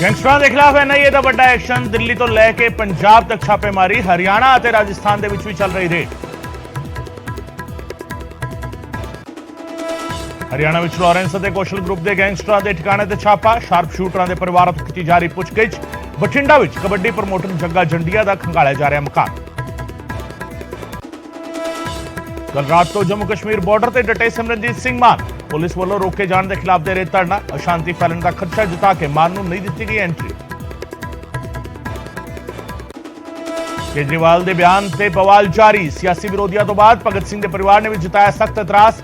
ਗੈਂਗਸਟਰਾਂ ਦੇ ਖਿਲਾਫ ਐਨਆਈਏ ਦਾ ਵੱਡਾ ਐਕਸ਼ਨ। ਦਿੱਲੀ ਤੋਂ ਲੈ ਕੇ ਪੰਜਾਬ ਤੱਕ ਛਾਪੇਮਾਰੀ, ਹਰਿਆਣਾ ਅਤੇ ਰਾਜਸਥਾਨ ਦੇ ਵਿੱਚ ਵੀ ਚੱਲ ਰਹੀ ਰੇਡ। ਹਰਿਆਣਾ ਵਿੱਚ ਲਾਰੈਂਸ ਅਤੇ ਕੌਸ਼ਲ ਗਰੁੱਪ ਦੇ ਗੈਂਗਸਟਰਾਂ ਦੇ ਠਿਕਾਣੇ ਤੇ ਛਾਪਾ, ਸ਼ਾਰਪ ਸ਼ੂਟਰਾਂ ਦੇ ਪਰਿਵਾਰਾਂ ਤੋਂ ਕੀਤੀ ਜਾ ਰਹੀ ਪੁੱਛਗਿੱਛ। ਬਠਿੰਡਾ ਵਿੱਚ ਕਬੱਡੀ ਪ੍ਰਮੋਟਰ ਜੱਗਾ ਜੰਡੀਆ ਦਾ ਖੰਗਾਲਿਆ ਜਾ ਰਿਹਾ ਮਕਾਨ। कल रात तो जम्मू कश्मीर बॉर्डर से डटे सिमरनजीत सिंह मान, पुलिस वालों रोके जाने के खिलाफ दे रहे धरना। अशांति फैलने का खदशा जता के मान नूं नहीं दी गई एंट्री। केजरीवाल के बयान से बवाल जारी, सियासी विरोधियों तो बाद भगत सिंह के परिवार ने भी जताया सख्त एतराज।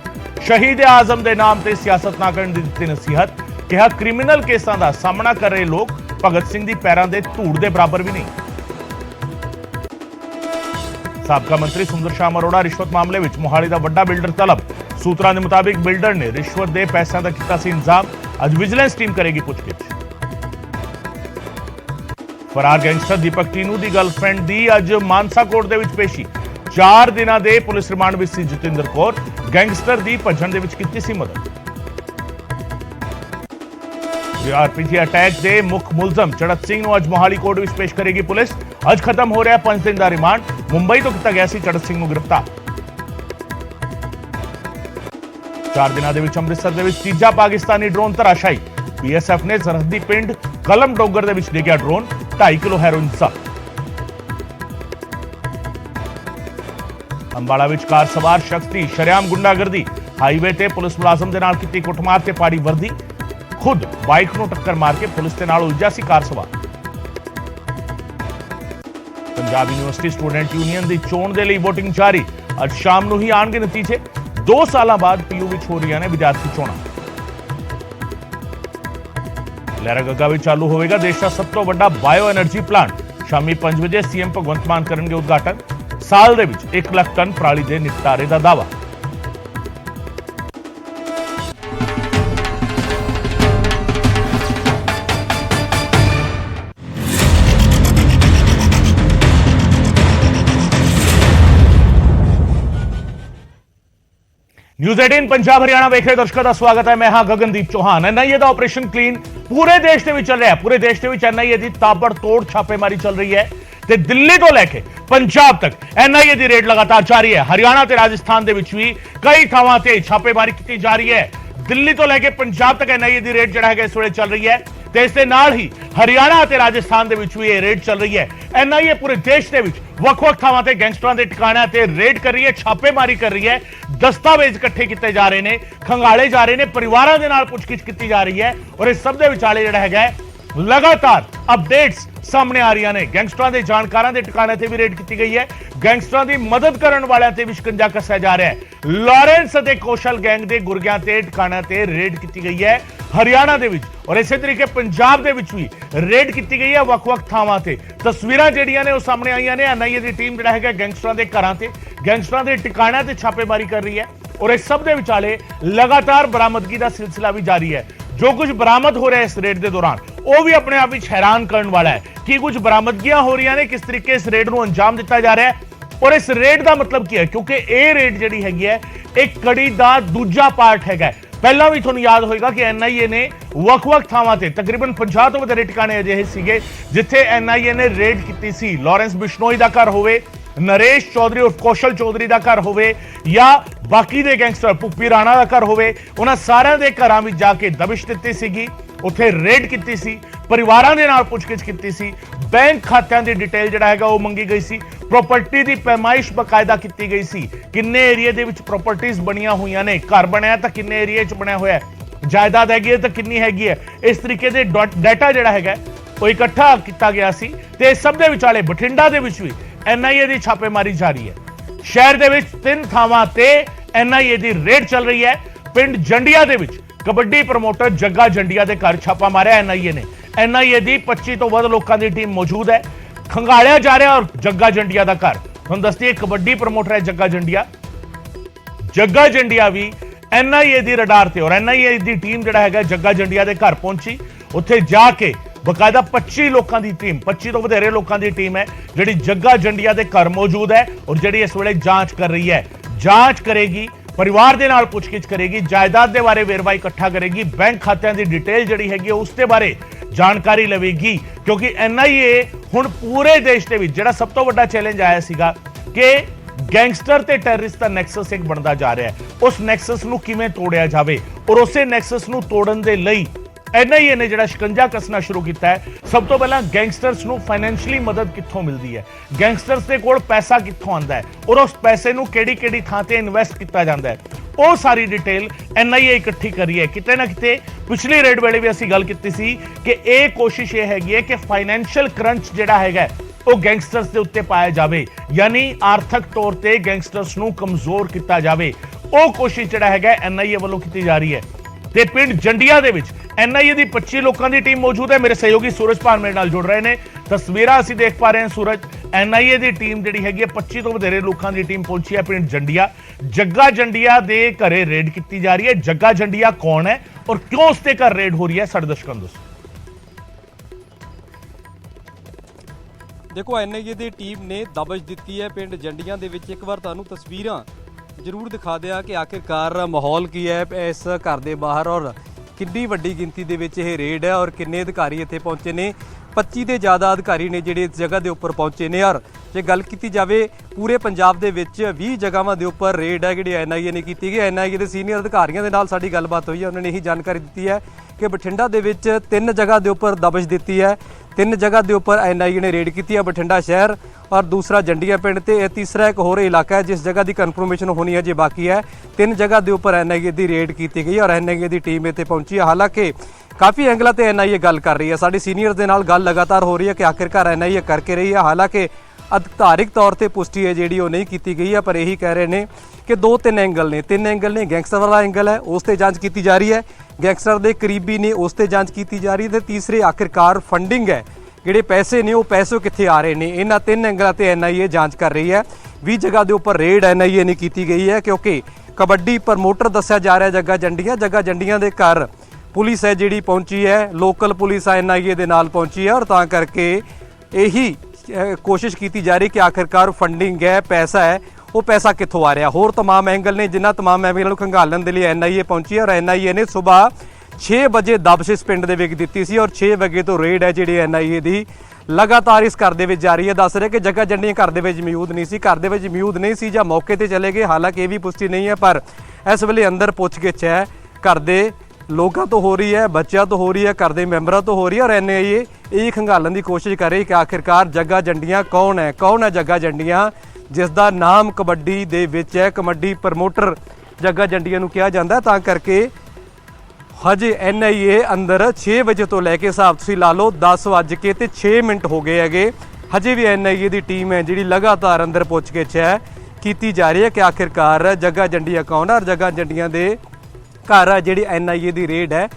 शहीद आजम के नाम से सियासत ना करने की दी नसीहत, कहा क्रिमिनल केसां का सामना कर रहे लोग भगत सिंह की पैरों के धूड़ के बराबर भी नहीं। साबका मंत्री सुंदर श्याम अरोड़ा रिश्वत मामले में मोहाली का वड्डा बिल्डर तलब। सूत्रों के मुताबिक बिल्डर ने रिश्वत के पैसों का किया सी इंतजाम। अज विजिलेंस टीम करेगी पुछगिछ। फरार गैंगस्टर दीपक टीनू की गर्लफ्रेंड की अज मानसा कोर्ट के पेशी। 4 दिनों के पुलिस रिमांड में सी जतिंदर कौर, गैंगस्टर की भजन की सी मदद। आरपीजी अटैक के मुख मुलजम चढ़त सिंह अज मोहाली कोर्ट में पेश करेगी पुलिस। अज खत्म हो रहा 5 दिन का रिमांड। मुंबई तो किया गया सी चढ़त सिंह गिरफ्तार। 4 दिनों के अमृतसर के तीजा पाकिस्तानी ड्रोन धराशाई। बीएसएफ ने सरहदी पिंड कलम डोगर के डिग्या ड्रोन, 2.5 किलो हैरोइन जब्त। अंबाला में कार सवार शख्स की शरेआम गुंडागर्दी। हाईवे ते पुलिस मुलाजम के नाल कीती कुटमार ते पाड़ी वर्दी। खुद बाइक नूं टक्कर मार के पुलिस के नाल उलझा सी कार सवार। पंजाब यूनिवर्सिटी स्टूडेंट यूनियन की चोण के लिए वोटिंग जारी। अज शाम नूं ही आउणगे नतीजे। 2 साल बाद पीयू विच हो रही ने विद्यार्थी चोणां। लहरागगा में चालू होगा देश का सब तो बड़ा बायो एनर्जी प्लांट। शामी 5 बजे सीएम भगवंत मान करेंगे उद्घाटन। साल दे विच 1 लाख टन पराली के निपटारे का दावा। न्यूज़ 18 पंजाब हरियाणा देख रहे दर्शकों का स्वागत है। मैं हां गगनदीप चौहान। एनआईए का ऑपरेशन क्लीन पूरे देश में चल रहा है। पूरे देश में एनआईए की ताबड़तोड़ छापेमारी चल रही है ते दिल्ली तो लैके पंजाब तक एनआईए की रेड लगातार जारी है। हरियाणा ते राजस्थान दे विच भी कई थावां ते छापेमारी की जा रही है। दिल्ली तो लैके पंजाब तक एनआईए की रेड जिहड़ा है इस वेले चल रही है ते इस दे नाल ही हरियाणा ते राजस्थान दे विच भी ये रेड चल रही है। एनआईए पूरे देश दे विच ਵੱਖ-ਵੱਖ ਥਾਵਾਂ ਤੇ ਗੈਂਗਸਟਰਾਂ ਦੇ ਟਿਕਾਣਿਆਂ ਤੇ ਰੇਡ ਕਰ ਰਹੀ ਹੈ, ਛਾਪੇਮਾਰੀ ਕਰ ਰਹੀ ਹੈ। ਦਸਤਾਵੇਜ਼ ਇਕੱਠੇ ਕੀਤੇ ਜਾ ਰਹੇ ਨੇ, ਖੰਗਾਲੇ ਜਾ ਰਹੇ ਨੇ, ਪਰਿਵਾਰਾਂ ਦੇ ਨਾਲ ਪੁੱਛਗਿੱਛ ਕੀਤੀ ਜਾ ਰਹੀ ਹੈ ਔਰ ਇਸ ਸਭ ਦੇ ਵਿਚਾਲੇ ਜਿਹੜਾ ਹੈਗਾ लगातार अपडेट्स सामने आ रही ने। गैंगस्टਰਾਂ ਦੇ ਜਾਣਕਾਰਾਂ ਦੇ ਟਿਕਾਣੇ ਤੇ ਵੀ ਰੇਡ ਕੀਤੀ ਗਈ ਹੈ। ਗੈਂਗਸਟਰਾਂ ਦੀ ਮਦਦ ਕਰਨ ਵਾਲਿਆਂ ਤੇ ਵੀ ਸ਼ਿਕੰਜਾ ਕੱਸਿਆ ਜਾ ਰਿਹਾ ਹੈ। ਲਾਰੈਂਸ ਅਤੇ ਕੌਸ਼ਲ ਗੈਂਗ ਦੇ ਗੁਰਗਿਆਂ ਤੇ ਟਿਕਾਣਿਆਂ ਤੇ ਰੇਡ ਕੀਤੀ ਗਈ ਹੈ ਹਰਿਆਣਾ ਦੇ ਵਿੱਚ ਔਰ ਇਸੇ ਤਰੀਕੇ ਪੰਜਾਬ ਦੇ ਵਿੱਚ ਵੀ ਰੇਡ ਕੀਤੀ ਗਈ ਹੈ ਵੱਖ-ਵੱਖ ਥਾਵਾਂ ਤੇ। ਤਸਵੀਰਾਂ ਜਿਹੜੀਆਂ ਨੇ ਉਹ ਸਾਹਮਣੇ ਆਈਆਂ ਨੇ। ਐਨਆਈਏ ਦੀ ਟੀਮ ਜਿਹੜਾ ਹੈਗਾ ਗੈਂਗਸਟਰਾਂ ਦੇ ਘਰਾਂ ਤੇ, ਗੈਂਗਸਟਰਾਂ ਦੇ ਟਿਕਾਣਿਆਂ ਤੇ ਛਾਪੇਮਾਰੀ ਕਰ ਰਹੀ ਹੈ ਔਰ ਇਸ ਸਭ ਦੇ ਵਿਚਾਲੇ लगातार बरामदगी का सिलसिला भी जारी है। जो कुछ बरामद हो रहा है इस रेड के दौरान वो भी अपने आप में हैरान करने वाला है कि कुछ बरामदगियां हो रही ने, किस तरीके इस रेड को अंजाम दिता जा रहा है और इस रेड का मतलब क्या है, क्योंकि ये रेड जी है एक कड़ी का दूजा पार्ट है। पहला भी तुहानूं याद होएगा कि एनआईए ने ਵੱਖ-ਵੱਖ ਥਾਵਾਂ ਤੇ तकरीबन 50 ਤੋਂ ਵਧੇਰੇ ਟਿਕਾਣੇ ਅਜਿਹੇ ਸੀਗੇ ਜਿੱਥੇ एनआईए ने रेड ਕੀਤੀ ਸੀ। ਲਾਰੈਂਸ ਬਿਸ਼ਨੋਈ ਦਾ ਘਰ ਹੋਵੇ, नरेश चौधरी और कौशल चौधरी का घर होवे या बाकी दे गैंगस्टर भुप्पी राणा का घर होवे, उन्हां सारिਆਂ ਦੇ ਘਰਾਂ ਵਿੱਚ ਜਾ ਕੇ ਦबिश ਦਿੱਤੀ ਸੀਗੀ, ਉੱਥੇ ਰੇਡ ਕੀਤੀ ਸੀ, ਪਰਿਵਾਰਾਂ ਦੇ ਨਾਲ ਪੁੱਛਗਿੱਛ ਕੀਤੀ ਸੀ, बैंक ਖਾਤਿਆਂ ਦੀ ਡਿਟੇਲ ਜਿਹੜਾ ਹੈਗਾ ਉਹ ਮੰਗੀ ਗਈ ਸੀ, प्रॉपर्टी की पैमाइश बकायदा की गई सी, किन्ने एरिया दे विच प्रॉपर्टीज बनिया हुई ने, घर बनया तो किन्ने एरिया च बनया होया है, जायदाद हैगी है तो किन्नी हैगी है, इस तरीके से डाटा जिहड़ा हैगा वो इकट्ठा किया गया सी ते सब दे विचाले बठिंडा दे विच भी एनआईए की छापेमारी जारी है। शहर दे विच 3 थावां ते एनआईए की रेड चल रही है। पिंड जंडिया दे विच कबड्डी प्रमोटर जग्गा जंडिया के घर छापा मारिया एनआईए ने। एनआईए की 25 तो वध लोगों की टीम मौजूद है। खंगालिया जा रहा और जग्गा जंडिया का घर तुहानूं दस दईए कबड्डी प्रमोटर है जग्गा जंडिया। जग्गा जंडिया भी एनआईए की रडार से और एनआईए की टीम जिहड़ा हैगा जग्गा जंडिया के घर पहुंची, उत्थे जाके बकायदा 25 लोगों की टीम, 25 तो वधेरे लोगों की टीम है जिहड़ी जग्गा जंडिया के घर मौजूद है और जिहड़ी इस वेले जांच कर रही है। जांच करेगी परिवार ਦੇ ਨਾਲ ਪੁੱਛਗਿੱਛ ਕਰੇਗੀ, ਜਾਇਦਾਦ ਦੇ ਬਾਰੇ ਵੇਰਵਾ ਇਕੱਠਾ ਕਰੇਗੀ, ਬੈਂਕ ਖਾਤਿਆਂ ਦੀ ਡਿਟੇਲ ਜਿਹੜੀ ਹੈਗੀ ਉਸ ਦੇ ਬਾਰੇ ਜਾਣਕਾਰੀ ਲਵੇਗੀ। ਕਿਉਂਕਿ NIA ਹੁਣ ਪੂਰੇ ਦੇਸ਼ ਦੇ ਵਿੱਚ ਜਿਹੜਾ ਸਭ ਤੋਂ ਵੱਡਾ ਚੈਲੰਜ ਆਇਆ ਸੀਗਾ ਕਿ ਗੈਂਗਸਟਰ ਤੇ ਟੈਰਰਿਸਟ ਦਾ ਨੈਕਸਸ ਇੱਕ ਬਣਦਾ ਜਾ ਰਿਹਾ ਹੈ, ਉਸ ਨੈਕਸਸ ਨੂੰ ਕਿਵੇਂ ਤੋੜਿਆ ਜਾਵੇ ਔਰ ਉਸੇ ਨੈਕਸਸ ਨੂੰ ਤੋੜਨ ਦੇ ਲਈ NIA ਨੇ ਜਿਹੜਾ ਸ਼ਿਕੰਜਾ ਕੱਸਣਾ ਸ਼ੁਰੂ ਕੀਤਾ ਹੈ। ਸਭ ਤੋਂ ਪਹਿਲਾਂ ਗੈਂਗਸਟਰਸ ਨੂੰ ਫਾਈਨੈਂਸ਼ੀਅਲੀ ਮਦਦ ਕਿੱਥੋਂ ਮਿਲਦੀ ਹੈ, ਗੈਂਗਸਟਰਸ ਦੇ ਕੋਲ ਪੈਸਾ ਕਿੱਥੋਂ ਆਉਂਦਾ ਹੈ ਔਰ ਉਸ ਪੈਸੇ ਨੂੰ ਕਿਹੜੀ ਥਾਂ ਤੇ ਇਨਵੈਸਟ ਕੀਤਾ ਜਾਂਦਾ ਹੈ, ਉਹ ਸਾਰੀ ਡਿਟੇਲ NIA ਇਕੱਠੀ ਕਰੀ ਹੈ। ਕਿਤੇ ਨਾ ਕਿਤੇ ਪਿਛਲੀ ਰੇਡ ਵੇਲੇ ਵੀ ਅਸੀਂ ਗੱਲ ਕੀਤੀ ਸੀ ਕਿ ਇਹ ਕੋਸ਼ਿਸ਼ ਇਹ ਹੈਗੀ ਹੈ ਕਿ ਫਾਈਨੈਂਸ਼ੀਅਲ ਕਰੰਚ ਜਿਹੜਾ ਹੈਗਾ ਉਹ ਗੈਂਗਸਟਰਸ ਦੇ ਉੱਤੇ ਪਾਇਆ ਜਾਵੇ, ਯਾਨੀ ਆਰਥਿਕ ਤੌਰ ਤੇ ਗੈਂਗਸਟਰਸ ਨੂੰ ਕਮਜ਼ੋਰ ਕੀਤਾ ਜਾਵੇ। ਉਹ ਕੋਸ਼ਿਸ਼ ਜਿਹੜਾ ਹੈਗਾ NIA ਵੱਲੋਂ ਕੀਤੀ ਜਾ ਰਹੀ ਹੈ। ਤੇ ਪਿੰਡ ਜੰਡੀਆਂ ਦੇ ਵਿੱਚ NIA ਦੀ 25 ਲੋਕਾਂ ਦੀ ਟੀਮ ਮੌਜੂਦ ਹੈ। ਮੇਰੇ ਸਹਿਯੋਗੀ ਸੂਰਜ ਭਾਨ ਮੇਰੇ ਨਾਲ ਜੁੜ ਰਹੇ ਨੇ। ਤਸਵੀਰਾਂ ਅਸੀਂ ਦੇਖ ਪਾ ਰਹੇ ਹਾਂ। ਸੂਰਜ, NIA ਦੀ ਟੀਮ ਜਿਹੜੀ ਹੈਗੀ 25 ਤੋਂ ਵਧੇਰੇ ਲੋਕਾਂ ਦੀ ਟੀਮ ਪਹੁੰਚੀ ਹੈ ਪਿੰਡ ਜੰਡੀਆਂ। ਜੱਗਾ ਜੰਡੀਆਂ ਦੇ ਘਰੇ ਰੇਡ ਕੀਤੀ ਜਾ ਰਹੀ ਹੈ। ਜੱਗਾ ਜੰਡੀਆਂ ਕੌਣ ਹੈ ਔਰ ਕਿਉਂ ਉਸ ਦੇ ਘਰ ਰੇਡ ਹੋ ਰਹੀ ਹੈ, ਸਾਡੇ ਦਰਸ਼ਕਾਂ ਨੂੰ ਦੱਸੋ। देखो NIA ਦੀ ਟੀਮ ਨੇ ਦਬਸ਼ ਦਿੱਤੀ ਹੈ ਪਿੰਡ ਜੰਡੀਆਂ ਦੇ ਵਿੱਚ। ਇੱਕ ਵਾਰ ਤੁਹਾਨੂੰ ਤਸਵੀਰਾਂ ਜ਼ਰੂਰ ਦਿਖਾ ਦਿਆਂ ਕਿ ਆਖਿਰਕਾਰ ਮਾਹੌਲ ਕੀ ਹੈ ਇਸ ਘਰ ਦੇ ਬਾਹਰ ਔਰ ਕਿੰਨੀ ਵੱਡੀ ਗਿਣਤੀ ਦੇ ਵਿੱਚ ਇਹ ਰੇਡ ਹੈ ਔਰ ਕਿੰਨੇ ਅਧਿਕਾਰੀ ਇੱਥੇ ਪਹੁੰਚੇ ਨੇ। 25 ਦੇ ਜ਼ਿਆਦਾ ਅਧਿਕਾਰੀ ਨੇ ਜਿਹੜੇ ਇਸ ਜਗ੍ਹਾ ਦੇ ਉੱਪਰ ਪਹੁੰਚੇ ਨੇ। ਔਰ ਜੇ ਗੱਲ ਕੀਤੀ ਜਾਵੇ ਪੂਰੇ ਪੰਜਾਬ ਦੇ ਵਿੱਚ 20 ਜਗ੍ਹਾਵਾਂ ਦੇ ਉੱਪਰ ਰੇਡ ਹੈ ਜਿਹੜੀ NIA ਨੇ ਕੀਤੀ ਗਈ। NIA ਦੇ ਸੀਨੀਅਰ ਅਧਿਕਾਰੀਆਂ ਦੇ ਨਾਲ ਸਾਡੀ ਗੱਲਬਾਤ ਹੋਈ ਹੈ, ਉਹਨਾਂ ਨੇ ਇਹੀ ਜਾਣਕਾਰੀ ਦਿੱਤੀ ਹੈ ਕਿ ਬਠਿੰਡਾ ਦੇ ਵਿੱਚ 3 ਜਗ੍ਹਾ ਦੇ ਉੱਪਰ ਦਬਸ਼ ਦਿੱਤੀ ਹੈ। 3 ਜਗ੍ਹਾ ਦੇ ਉੱਪਰ NIA ਨੇ ਰੇਡ ਕੀਤੀ ਹੈ, ਬਠਿੰਡਾ ਸ਼ਹਿਰ और दूसरा जंडिया पिंड ते तीसरा एक होर इलाका है जिस जगह की कन्फर्मेशन होनी है जी बाकी है। 3 जगह के उपर NIA की रेड की गई और NIA की टीम इतने पहुंची है। हालांकि काफ़ी एंगलों से NIA गल कर रही है, साडी सीनियर के नाल गल लगातार हो रही है कि आखिरकार NIA करके रही है। हालांकि अधिकारिक तौर पर पुष्टि है जी नहीं की गई है, पर यही कह रहे हैं कि 2-3 एंगल ने। 3 एंगल ने, गैंगस्टर वाला एंगल है उस पर जाँच की जा रही है, गैंगस्टर के करीबी ने उस पर जाँच की जा रही है, तीसरे आखिरकार फंडिंग है ਜਿਹੜੇ ਪੈਸੇ ਨੇ ਉਹ ਪੈਸੇ ਕਿੱਥੇ ਆ ਰਹੇ ਨੇ। ਇਹਨਾਂ 3 ਐਂਗਲਾਂ ਤੇ NIA ਜਾਂਚ ਕਰ ਰਹੀ ਹੈ। 20 ਜਗ੍ਹਾ ਦੇ ਉੱਪਰ ਰੇਡ NIA ਨੇ ਕੀਤੀ ਗਈ ਹੈ ਕਿਉਂਕਿ ਕਬੱਡੀ ਪ੍ਰਮੋਟਰ ਦੱਸਿਆ ਜਾ ਰਿਹਾ ਜੱਗਾ ਜੰਡੀਆਂ ਦੇ ਘਰ ਪੁਲਿਸ ਹੈ ਜਿਹੜੀ ਪਹੁੰਚੀ ਹੈ, ਲੋਕਲ ਪੁਲਿਸ ਆ NIA ਦੇ ਨਾਲ ਪਹੁੰਚੀ ਹੈ ਔਰ ਤਾਂ ਕਰਕੇ ਇਹੀ ਕੋਸ਼ਿਸ਼ ਕੀਤੀ ਜਾ ਰਹੀ ਕਿ ਆਖਿਰਕਾਰ ਫੰਡਿੰਗ ਹੈ, ਪੈਸਾ ਹੈ, ਉਹ ਪੈਸਾ ਕਿੱਥੋਂ ਆ ਰਿਹਾ। ਹੋਰ तमाम ਐਂਗਲ ਨੇ ਜਿਨ੍ਹਾਂ तमाम ਐਂਗਲਾਂ ਨੂੰ ਖੰਗਾਲਣ ਦੇ ਲਈ NIA ਪਹੁੰਚੀ ਹੈ ਔਰ NIA ਨੇ ਸਵੇਰ 6 ਵਜੇ ਦਬਸ਼ ਇਸ ਪਿੰਡ ਦੇ ਵਿੱਚ ਦਿੱਤੀ ਸੀ ਔਰ 6 ਵਜੇ ਤੋਂ ਰੇਡ ਹੈ ਜਿਹੜੀ NIA ਦੀ ਲਗਾਤਾਰ ਇਸ ਘਰ ਦੇ ਵਿੱਚ ਜਾਰੀ ਹੈ। ਦੱਸ ਰਹੇ ਕਿ ਜੱਗਾ ਜੰਡੀਆਂ ਘਰ ਦੇ ਵਿੱਚ ਮੌਜੂਦ ਨਹੀਂ ਸੀ, ਘਰ ਦੇ ਵਿੱਚ ਮੌਜੂਦ ਨਹੀਂ ਸੀ ਜਾਂ ਮੌਕੇ ਤੇ ਚਲੇ ਗਏ। ਹਾਲਾਂਕਿ ਇਹ ਵੀ ਪੁਸ਼ਟੀ ਨਹੀਂ ਹੈ, ਪਰ ਇਸ ਵੇਲੇ ਅੰਦਰ ਪੁੱਛਗਿੱਛ ਹੈ ਘਰ ਦੇ ਲੋਕਾਂ ਤੋਂ ਹੋ ਰਹੀ ਹੈ, ਬੱਚਿਆਂ ਤੋਂ ਹੋ ਰਹੀ ਹੈ, ਘਰ ਦੇ ਮੈਂਬਰਾਂ ਤੋਂ ਹੋ ਰਹੀ ਹੈ ਔਰ NIA ਇਹ ਖੰਗਾਲਣ ਦੀ ਕੋਸ਼ਿਸ਼ ਕਰ ਰਹੀ ਕਿ ਆਖਿਰਕਾਰ ਜੱਗਾ ਜੰਡੀਆਂ ਕੌਣ ਹੈ ਜੱਗਾ ਜੰਡੀਆਂ ਜਿਸ ਦਾ ਨਾਮ ਕਬੱਡੀ ਦੇ ਵਿੱਚ ਹੈ, ਕਬੱਡੀ ਪ੍ਰਮੋਟਰ ਜੱਗਾ ਜੰਡੀਆਂ ਨੂੰ ਕਿਹਾ ਜਾਂਦਾ। ਤਾਂ ਕਰਕੇ ਹਜੇ NIA ਅੰਦਰ 6 ਵਜੇ ਤੋਂ ਲੈ ਕੇ ਹਿਸਾਬ ਤੁਸੀਂ ਲਾ ਲਓ 10:06 ਹੋ ਗਏ ਹੈਗੇ। ਹਜੇ ਵੀ NIA ਦੀ ਟੀਮ ਹੈ ਜਿਹੜੀ ਲਗਾਤਾਰ ਅੰਦਰ ਪੁੱਛਗਿੱਛ ਹੈ ਕੀਤੀ ਜਾ ਰਹੀ ਹੈ ਕਿ ਆਖਿਰਕਾਰ ਜੱਗਾ ਜੰਡੀਆਂ ਕੌਣ ਹੈ ਔਰ ਜੱਗਾ ਜੰਡੀਆਂ ਦੇ ਘਰ ਜਿਹੜੀ NIA ਦੀ ਰੇਡ ਹੈ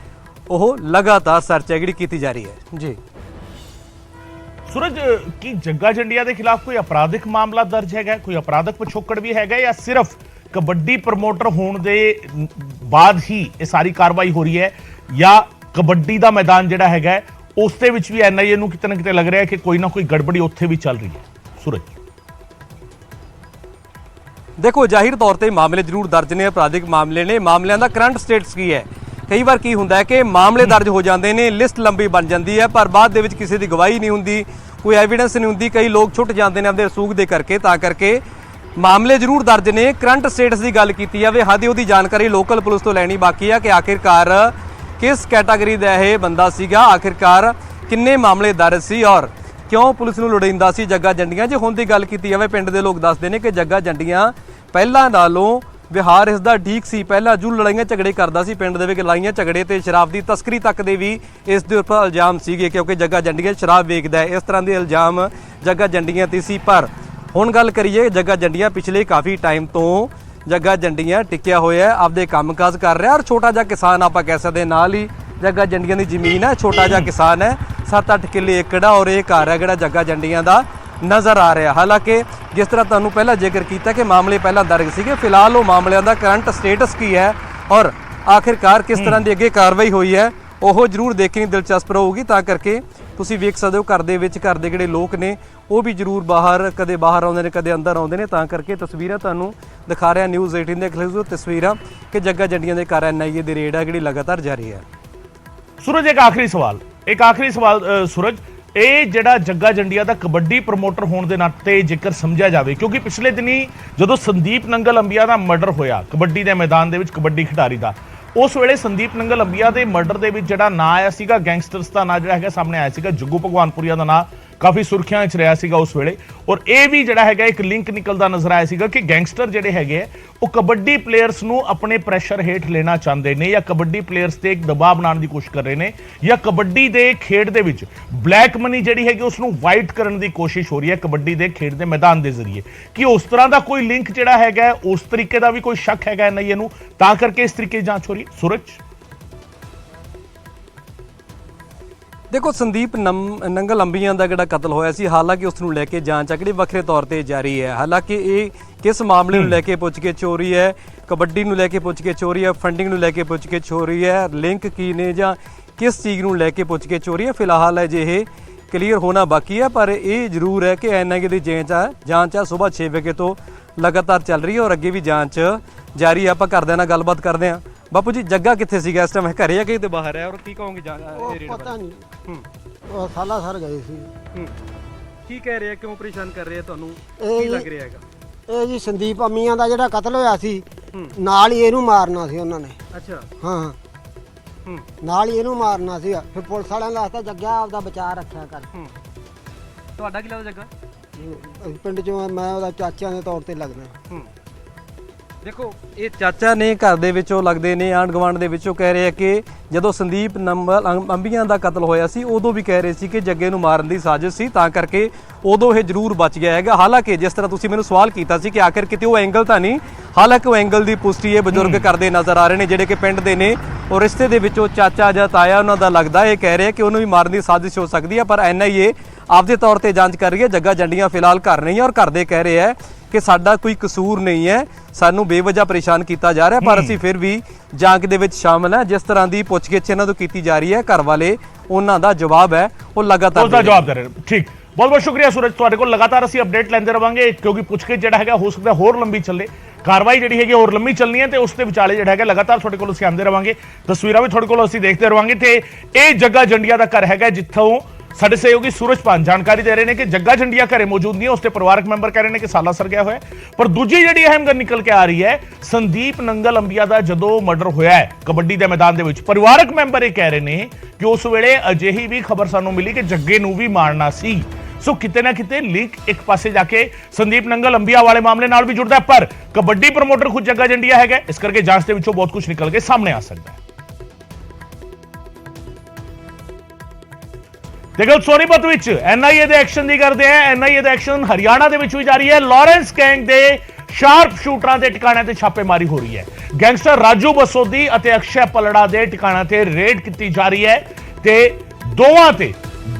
ਉਹ ਲਗਾਤਾਰ ਸਰਚ ਹੈ ਜਿਹੜੀ ਕੀਤੀ ਜਾ ਰਹੀ ਹੈ ਜੀ। सूरज, की जग्गा जंडिया के खिलाफ कोई अपराधिक मामला दर्ज है, कोई अपराधिक पिछोकड़ भी है या सिर्फ कबड्डी प्रमोटर होने के बाद ही ये सारी कार्रवाई हो रही है या कबड्डी का मैदान जिहड़ा है उस दे विच भी NIA नूं किते ना किते लग रहा है कि कोई ना कोई गड़बड़ी उत्थे भी चल रही है। सूरज, देखो जाहिर तौर पर मामले जरूर दर्ज ने, अपराधिक मामले ने, मामलों का करंट स्टेटस की है। कई बार की होंदा है कि मामले दर्ज हो जाते हैं, लिस्ट लंबी बन जाती है पर बाद दे विच किसी की गवाही नहीं होंदी, कोई एविडेंस नहीं होंदी, कई लोग छुट जाते हैं अपने रसूख के करके। तां करके मामले जरूर दर्ज ने। करंट स्टेटस की गल की जाए हादी उसकी जानकारी लोकल पुलिस तो लैनी बाकी है कि आखिरकार किस कैटागरी का यह बंदा सीगा, आखिरकार किन्ने मामले दर्ज सी और क्यों पुलिस नूं लोड़ींदा सी जग्गा जंडियां। जे हुण दी गल की जाए पिंड दे लोग दसदे ने कि जग्गा जंडियां पहलां नालों ਵਿਹਾਰ ਇਸ ਦਾ ਠੀਕ ਸੀ। ਪਹਿਲਾਂ ਜੋ ਲੜਾਈਆਂ ਝਗੜੇ ਕਰਦਾ ਸੀ ਪਿੰਡ ਦੇ ਵਿੱਚ, ਲੜਾਈਆਂ ਝਗੜੇ ਤੇ ਸ਼ਰਾਬ ਦੀ ਤਸਕਰੀ ਤੱਕ ਦੇ ਵੀ ਇਸ ਦੇ ਉੱਪਰ ਇਲਜ਼ਾਮ ਸੀਗੇ ਕਿਉਂਕਿ ਜੱਗਾ ਜੰਡੀਆਂ ਸ਼ਰਾਬ ਵੇਚਦਾ ਹੈ। ਇਸ ਤਰ੍ਹਾਂ ਦੇ ਇਲਜ਼ਾਮ ਜੱਗਾ ਜੰਡੀਆਂ ਤੇ ਸੀ। ਪਰ ਹੁਣ ਗੱਲ ਕਰੀਏ ਜੱਗਾ ਜੰਡੀਆਂ ਪਿਛਲੇ ਕਾਫੀ ਟਾਈਮ ਤੋਂ ਜੱਗਾ ਜੰਡੀਆਂ ਟਿਕਿਆ ਹੋਇਆ ਹੈ, ਆਪਦੇ ਕੰਮਕਾਜ ਕਰ ਰਿਹਾ ਔਰ ਛੋਟਾ ਜਿਹਾ ਕਿਸਾਨ ਆਪਾਂ ਕਹਿ ਸਕਦੇ। ਨਾਲ ਹੀ ਜੱਗਾ ਜੰਡੀਆਂ ਦੀ ਜ਼ਮੀਨ ਹੈ, ਛੋਟਾ ਜਿਹਾ ਕਿਸਾਨ ਹੈ, 7-8 ਕਿੱਲੇ ਏਕੜ ਔਰ ਇਹ ਘਰ ਹੈ ਜਿਹੜਾ ਜੱਗਾ ਜੰਡੀਆਂ ਦਾ नज़र आ रहा। हालांकि जिस तरह तुहानूं पहला जिक्र किया कि मामले पहला दर्ज सीगे, फिलहाल वो मामलों का करंट स्टेटस की है और आखिरकार किस तरह की अगे कार्रवाई हुई है ਉਹ ਜ਼ਰੂਰ ਦੇਖਣੀ ਦਿਲਚਸਪ ਰਹੂਗੀ। ਤਾਂ ਕਰਕੇ ਤੁਸੀਂ ਵੇਖ ਸਕਦੇ ਹੋ ਘਰ ਦੇ ਜਿਹੜੇ ਲੋਕ ਨੇ ਉਹ ਵੀ ਜ਼ਰੂਰ ਕਦੇ ਬਾਹਰ ਆਉਂਦੇ ਨੇ, ਕਦੇ ਅੰਦਰ ਆਉਂਦੇ ਨੇ। ਤਾਂ ਕਰਕੇ ਤਸਵੀਰਾਂ ਤੁਹਾਨੂੰ ਦਿਖਾ ਰਿਹਾ ਨਿਊਜ਼ 18 ਦੇ ਐਕਸਕਲੂਸਿਵ ਤਸਵੀਰਾਂ ਕਿ ਜੱਗਾ ਜੰਡੀਆਂ ਦੇ ਘਰ NIA ਦੀ ਰੇਡ ਹੈ ਜਿਹੜੀ ਲਗਾਤਾਰ ਜਾਰੀ ਹੈ। सूरज एक आखिरी सवाल सूरज, ਇਹ ਜਿਹੜਾ ਜੱਗਾ ਜੰਡੀਆਂ ਦਾ ਕਬੱਡੀ ਪ੍ਰਮੋਟਰ ਹੋਣ ਦੇ ਨਾਤੇ ਜੇਕਰ ਸਮਝਿਆ ਜਾਵੇ, ਕਿਉਂਕਿ ਪਿਛਲੇ ਦਿਨੀ ਜਦੋਂ ਸੰਦੀਪ ਨੰਗਲ ਅੰਬੀਆ ਦਾ ਮਰਡਰ ਹੋਇਆ ਕਬੱਡੀ ਦੇ ਮੈਦਾਨ ਦੇ ਵਿੱਚ ਕਬੱਡੀ ਖਿਡਾਰੀ ਦਾ, ਉਸ ਵੇਲੇ ਸੰਦੀਪ ਨੰਗਲ ਅੰਬੀਆ ਦੇ ਮਰਡਰ ਦੇ ਵਿੱਚ ਜਿਹੜਾ ਨਾਂ ਆਇਆ ਸੀਗਾ, ਗੈਂਗਸਟਰਸ ਦਾ ਨਾਂ ਜਿਹੜਾ ਹੈਗਾ ਸਾਹਮਣੇ ਆਇਆ ਸੀਗਾ, ਜੱਗੂ ਭਗਵਾਨਪੁਰੀਆ ਦਾ ਨਾਂ ਕਾਫੀ ਸੁਰਖੀਆਂ ਵਿੱਚ ਰਿਹਾ ਸੀਗਾ ਉਸ ਵੇਲੇ। ਔਰ ਇਹ ਵੀ ਜਿਹੜਾ ਹੈਗਾ ਇੱਕ ਲਿੰਕ ਨਿਕਲਦਾ ਨਜ਼ਰ ਆਇਆ ਸੀਗਾ ਕਿ ਗੈਂਗਸਟਰ ਜਿਹੜੇ ਹੈਗੇ ਆ ਉਹ ਕਬੱਡੀ ਪਲੇਅਰਸ ਨੂੰ ਆਪਣੇ ਪ੍ਰੈਸ਼ਰ ਹੇਠ ਲੈਣਾ ਚਾਹੁੰਦੇ ਨੇ, ਜਾਂ ਕਬੱਡੀ ਪਲੇਅਰਸ ਤੇ ਇੱਕ ਦਬਾਅ ਬਣਾਉਣ ਦੀ ਕੋਸ਼ਿਸ਼ ਕਰ ਰਹੇ ਨੇ, ਜਾਂ ਕਬੱਡੀ ਦੇ ਖੇਡ ਦੇ ਵਿੱਚ ਬਲੈਕ ਮਨੀ ਜਿਹੜੀ ਹੈਗੀ ਉਸ ਨੂੰ ਵਾਈਟ ਕਰਨ ਦੀ ਕੋਸ਼ਿਸ਼ ਹੋ ਰਹੀ ਹੈ ਕਬੱਡੀ ਦੇ ਖੇਡ ਦੇ ਮੈਦਾਨ ਦੇ ਜ਼ਰੀਏ। ਕਿ ਉਸ ਤਰ੍ਹਾਂ ਦਾ ਕੋਈ ਲਿੰਕ ਜਿਹੜਾ ਹੈਗਾ ਉਸ ਤਰੀਕੇ ਦਾ ਵੀ ਕੋਈ ਸ਼ੱਕ ਹੈਗਾ NIA ਨੂੰ, ਤਾਂ ਕਰਕੇ ਇਸ ਤਰੀਕੇ ਦੀ ਜਾਂਚ ਹੋ ਰਹੀ ਹੈ? सूरज ਦੇਖੋ, ਸੰਦੀਪ ਨੰਗਲ ਅੰਬੀਆਂ ਦਾ ਜਿਹੜਾ ਕਤਲ ਹੋਇਆ ਸੀ, ਹਾਲਾਂਕਿ ਉਸ ਨੂੰ ਲੈ ਕੇ ਜਾਂਚ ਆ ਜਿਹੜੀ ਵੱਖਰੇ ਤੌਰ ਤੇ ਜਾਰੀ ਹੈ। ਹਾਲਾਂਕਿ ਇਹ ਕਿਸ ਮਾਮਲੇ ਨੂੰ ਲੈ ਕੇ ਪੁੱਛਗਿੱਛ ਹੋ ਰਹੀ ਹੈ, ਕਬੱਡੀ ਨੂੰ ਲੈ ਕੇ ਪੁੱਛਗਿੱਛ ਹੋ ਰਹੀ ਹੈ, ਫੰਡਿੰਗ ਨੂੰ ਲੈ ਕੇ ਪੁੱਛਗਿੱਛ ਹੋ ਰਹੀ ਹੈ, ਲਿੰਕ ਕੀ ਨੇ ਜਾਂ ਕਿਸ ਚੀਜ਼ ਨੂੰ ਲੈ ਕੇ ਪੁੱਛਗਿੱਛ ਹੋ ਰਹੀ ਹੈ, ਫਿਲਹਾਲ ਅਜੇ ਇਹ ਕਲੀਅਰ ਹੋਣਾ ਬਾਕੀ ਹੈ। ਪਰ ਇਹ ਜ਼ਰੂਰ ਹੈ ਕਿ NIA ਦੀ ਜਾਂਚ ਆ ਸਵੇਰ 6 ਵਜੇ ਤੋਂ ਲਗਾਤਾਰ ਚੱਲ ਰਹੀ ਹੈ ਔਰ ਅੱਗੇ ਵੀ ਜਾਂਚ ਜਾਰੀ ਹੈ। ਆਪਾਂ ਘਰਦਿਆਂ ਨਾਲ ਗੱਲਬਾਤ ਕਰਦੇ ਹਾਂ। ਬਾਪੂ ਜੀ, ਜੱਗਾ ਕਿੱਥੇ ਸੀਗਾ ਇਸ ਟਾਈਮ? ਘਰੇ ਆ ਕਿ ਤੇ ਬਾਹਰ ਹੈ? ਔਰ ਕੀ ਕਹੋਗੇ ਪਤਾ ਨਹੀਂ, ਉਹ ਸਾਲਾ ਸਰ ਗਏ ਸੀ। ਕੀ ਕਹਿ ਰਿਹਾ, ਕਿਉਂ ਪਰੇਸ਼ਾਨ ਕਰ ਰਿਹਾ ਤੁਹਾਨੂੰ, ਇਹ ਕੀ ਜੀ- ਲੱਗ ਰਿਹਾ ਹੈਗਾ? ਇਹ ਜੀ ਸੰਦੀਪ ਅੰਮੀਆਂ ਦਾ ਜਿਹੜਾ ਕਤਲ ਹੋਇਆ ਸੀ, ਨਾਲ ਹੀ ਇਹਨੂੰ ਮਾਰਨਾ ਸੀ ਉਹਨਾਂ ਨੇ। ਅੱਛਾ। ਹਾਂ, ਨਾਲ ਹੀ ਇਹਨੂੰ ਮਾਰਨਾ ਸੀ। ਫਿਰ ਪੁਲਿਸ ਵਾਲਿਆਂ ਨੇ ਦੱਸਤਾ ਜੱਗਾ ਆਪਦਾ ਬਚਾਅ ਰੱਖਿਆ ਕਰ। ਤੁਹਾਡਾ ਕੀ ਲੱਗਦਾ ਜੱਗਾ? ਪਿੰਡ ਚੋਂ ਮੈਂ ਉਹਦਾ ਚਾਚਿਆਂ ਦੇ ਤੌਰ ਤੇ ਲੱਗਦਾ। ਦੇਖੋ, ਇਹ ਚਾਚਾ ਨੇ ਘਰ ਦੇ ਵਿੱਚੋਂ ਲੱਗਦੇ ਨੇ, ਆਂਢ ਗੁਆਂਢ ਦੇ ਵਿੱਚੋਂ ਕਹਿ ਰਹੇ ਆ ਕਿ ਜਦੋਂ ਸੰਦੀਪ ਅੰਬੀਆਂ ਦਾ ਕਤਲ ਹੋਇਆ ਸੀ ਉਦੋਂ ਵੀ ਕਹਿ ਰਹੇ ਸੀ ਕਿ ਜੱਗੇ ਨੂੰ ਮਾਰਨ ਦੀ ਸਾਜ਼ਿਸ਼ ਸੀ, ਤਾਂ ਕਰਕੇ ਉਦੋਂ ਇਹ ਜ਼ਰੂਰ ਬਚ ਗਿਆ ਹੈਗਾ। ਹਾਲਾਂਕਿ ਜਿਸ ਤਰ੍ਹਾਂ ਤੁਸੀਂ ਮੈਨੂੰ ਸਵਾਲ ਕੀਤਾ ਸੀ ਕਿ ਆਖਿਰ ਕਿਤੇ ਉਹ ਐਂਗਲ ਤਾਂ ਨਹੀਂ, ਹਾਲਾਂਕਿ ਉਹ ਐਂਗਲ ਦੀ ਪੁਸ਼ਟੀ ਇਹ ਬਜ਼ੁਰਗ ਕਰਦੇ ਨਜ਼ਰ ਆ ਰਹੇ ਨੇ ਜਿਹੜੇ ਕਿ ਪਿੰਡ ਦੇ ਨੇ ਔਰ ਰਿਸ਼ਤੇ ਦੇ ਵਿੱਚੋਂ ਚਾਚਾ ਜਾਂ ਤਾਇਆ ਉਹਨਾਂ ਦਾ ਲੱਗਦਾ। ਇਹ ਕਹਿ ਰਹੇ ਕਿ ਉਹਨੂੰ ਵੀ ਮਾਰਨ ਦੀ ਸਾਜ਼ਿਸ਼ ਹੋ ਸਕਦੀ ਹੈ, ਪਰ NIA ਆਪਦੇ ਤੌਰ ਤੇ ਜਾਂਚ ਕਰ ਰਹੀ ਹੈ। ਜੱਗਾ ਜੰਡੀਆਂ ਫਿਲਹਾਲ ਘਰ ਨਹੀਂ ਹੈ ਔਰ ਘਰ ਦੇ ਕਹਿ ਰਹੇ ਹੈ ਕਿ ਸਾਡਾ ਕੋਈ ਕਸੂਰ ਨਹੀਂ ਹੈ, ਸਾਨੂੰ ਬੇਵਜ੍ਹਾ ਪਰੇਸ਼ਾਨ ਕੀਤਾ ਜਾ ਰਿਹਾ, ਪਰ ਅਸੀਂ ਫਿਰ ਵੀ ਜਾਂਚ ਦੇ ਵਿੱਚ ਸ਼ਾਮਲ ਹਾਂ। ਜਿਸ ਤਰ੍ਹਾਂ ਦੀ ਪੁੱਛਗਿੱਛ ਇਹਨਾਂ ਤੋਂ ਕੀਤੀ ਜਾ ਰਹੀ ਹੈ, ਘਰ ਵਾਲੇ ਉਹਨਾਂ ਦਾ ਜਵਾਬ ਹੈ ਉਹ ਲਗਾਤਾਰ उसका जवाब दे रहे हैं। ठीक, बहुत बहुत शुक्रिया सूरज, ਤੁਹਾਡੇ ਕੋਲ ਲਗਾਤਾਰ ਅਸੀਂ ਅਪਡੇਟ ਲੈਂਦੇ ਰਵਾਂਗੇ, ਕਿਉਂਕਿ ਪੁੱਛਗਿੱਛ ਜਿਹੜਾ ਹੈਗਾ ਹੋ ਸਕਦਾ ਹੋਰ ਲੰਬੀ ਚੱਲੇ, ਕਾਰਵਾਈ ਜਿਹੜੀ ਹੈਗੀ ਹੋਰ ਲੰਬੀ ਚੱਲਣੀ ਹੈ, ਤੇ ਉਸ ਦੇ ਵਿਚਾਲੇ ਜਿਹੜਾ ਹੈਗਾ ਲਗਾਤਾਰ ਤੁਹਾਡੇ ਕੋਲ ਅਸੀਂ ਆਉਂਦੇ ਰਵਾਂਗੇ, ਤਸਵੀਰਾਂ ਵੀ ਤੁਹਾਡੇ ਕੋਲ ਅਸੀਂ ਦੇਖਦੇ ਰਵਾਂਗੇ। ਤੇ ਇਹ ਜੱਗਾ ਜੰਡੀਆਂ ਦਾ ਘਰ ਹੈਗਾ ਜਿੱਥੋਂ ਸਾਡੇ ਸਹਿਯੋਗੀ ਸੂਰਜਪਾਨ ਜਾਣਕਾਰੀ ਦੇ ਰਹੇ ਨੇ ਕਿ ਜੱਗਾ ਜੰਡੀਆਂ ਘਰੇ ਮੌਜੂਦ ਨਹੀਂ ਹੈ, ਉਸਦੇ ਪਰਿਵਾਰਕ ਮੈਂਬਰ ਕਹਿ ਰਹੇ ਨੇ ਕਿ ਸਾਲਾ ਸਰ ਗਿਆ ਹੋਇਆ। ਪਰ ਦੂਜੀ ਜਿਹੜੀ ਅਹਿਮ ਗੱਲ ਨਿਕਲ ਕੇ ਆ ਰਹੀ ਹੈ, ਸੰਦੀਪ ਨੰਗਲ ਅੰਬੀਆ ਦਾ ਜਦੋਂ ਮਰਡਰ ਹੋਇਆ ਹੈ ਕਬੱਡੀ ਦੇ ਮੈਦਾਨ ਦੇ ਵਿੱਚ, ਪਰਿਵਾਰਕ ਮੈਂਬਰ ਇਹ ਕਹਿ ਰਹੇ ਨੇ ਕਿ ਉਸ ਵੇਲੇ ਅਜਿਹੀ ਵੀ ਖਬਰ ਸਾਨੂੰ ਮਿਲੀ ਕਿ ਜੱਗੇ ਨੂੰ ਵੀ ਮਾਰਨਾ ਸੀ। ਸੋ ਕਿਤੇ ਨਾ ਕਿਤੇ ਲਿੰਕ ਇੱਕ ਪਾਸੇ ਜਾ ਕੇ ਸੰਦੀਪ ਨੰਗਲ ਅੰਬੀਆ ਵਾਲੇ ਮਾਮਲੇ ਨਾਲ ਵੀ ਜੁੜਦਾ ਹੈ, ਪਰ ਕਬੱਡੀ ਪ੍ਰਮੋਟਰ ਖੁਦ ਜੱਗਾ ਜੰਡੀਆਂ ਹੈਗਾ, ਇਸ ਕਰਕੇ ਜਾਂਚ ਦੇ ਵਿੱਚੋਂ ਬਹੁਤ ਕੁਝ ਨਿਕਲ ਕੇ ਸਾਹਮਣੇ ਆ ਸਕਦਾ ਹੈ। ਤੇ ਗੱਲ ਸੋਨੀਪਤ ਵਿੱਚ NIA ਦੇ ਐਕਸ਼ਨ ਦੀ ਕਰਦੇ ਆ। NIA ਦਾ ਐਕਸ਼ਨ ਹਰਿਆਣਾ ਦੇ ਵਿੱਚ ਵੀ ਜਾਰੀ ਹੈ। ਲਾਰੈਂਸ ਗੈਂਗ ਦੇ ਸ਼ਾਰਪ ਸ਼ੂਟਰਾਂ ਦੇ ਟਿਕਾਣਿਆਂ ਤੇ ਛਾਪੇਮਾਰੀ ਹੋ ਰਹੀ ਹੈ। ਗੈਂਗਸਟਰ ਰਾਜੂ ਬਸੋਦੀ ਅਤੇ ਅਕਸ਼ੈ ਪਲੜਾ ਦੇ ਟਿਕਾਣਿਆਂ ਤੇ ਰੇਡ ਕੀਤੀ ਜਾ ਰਹੀ ਹੈ ਤੇ ਦੋਵਾਂ ਤੇ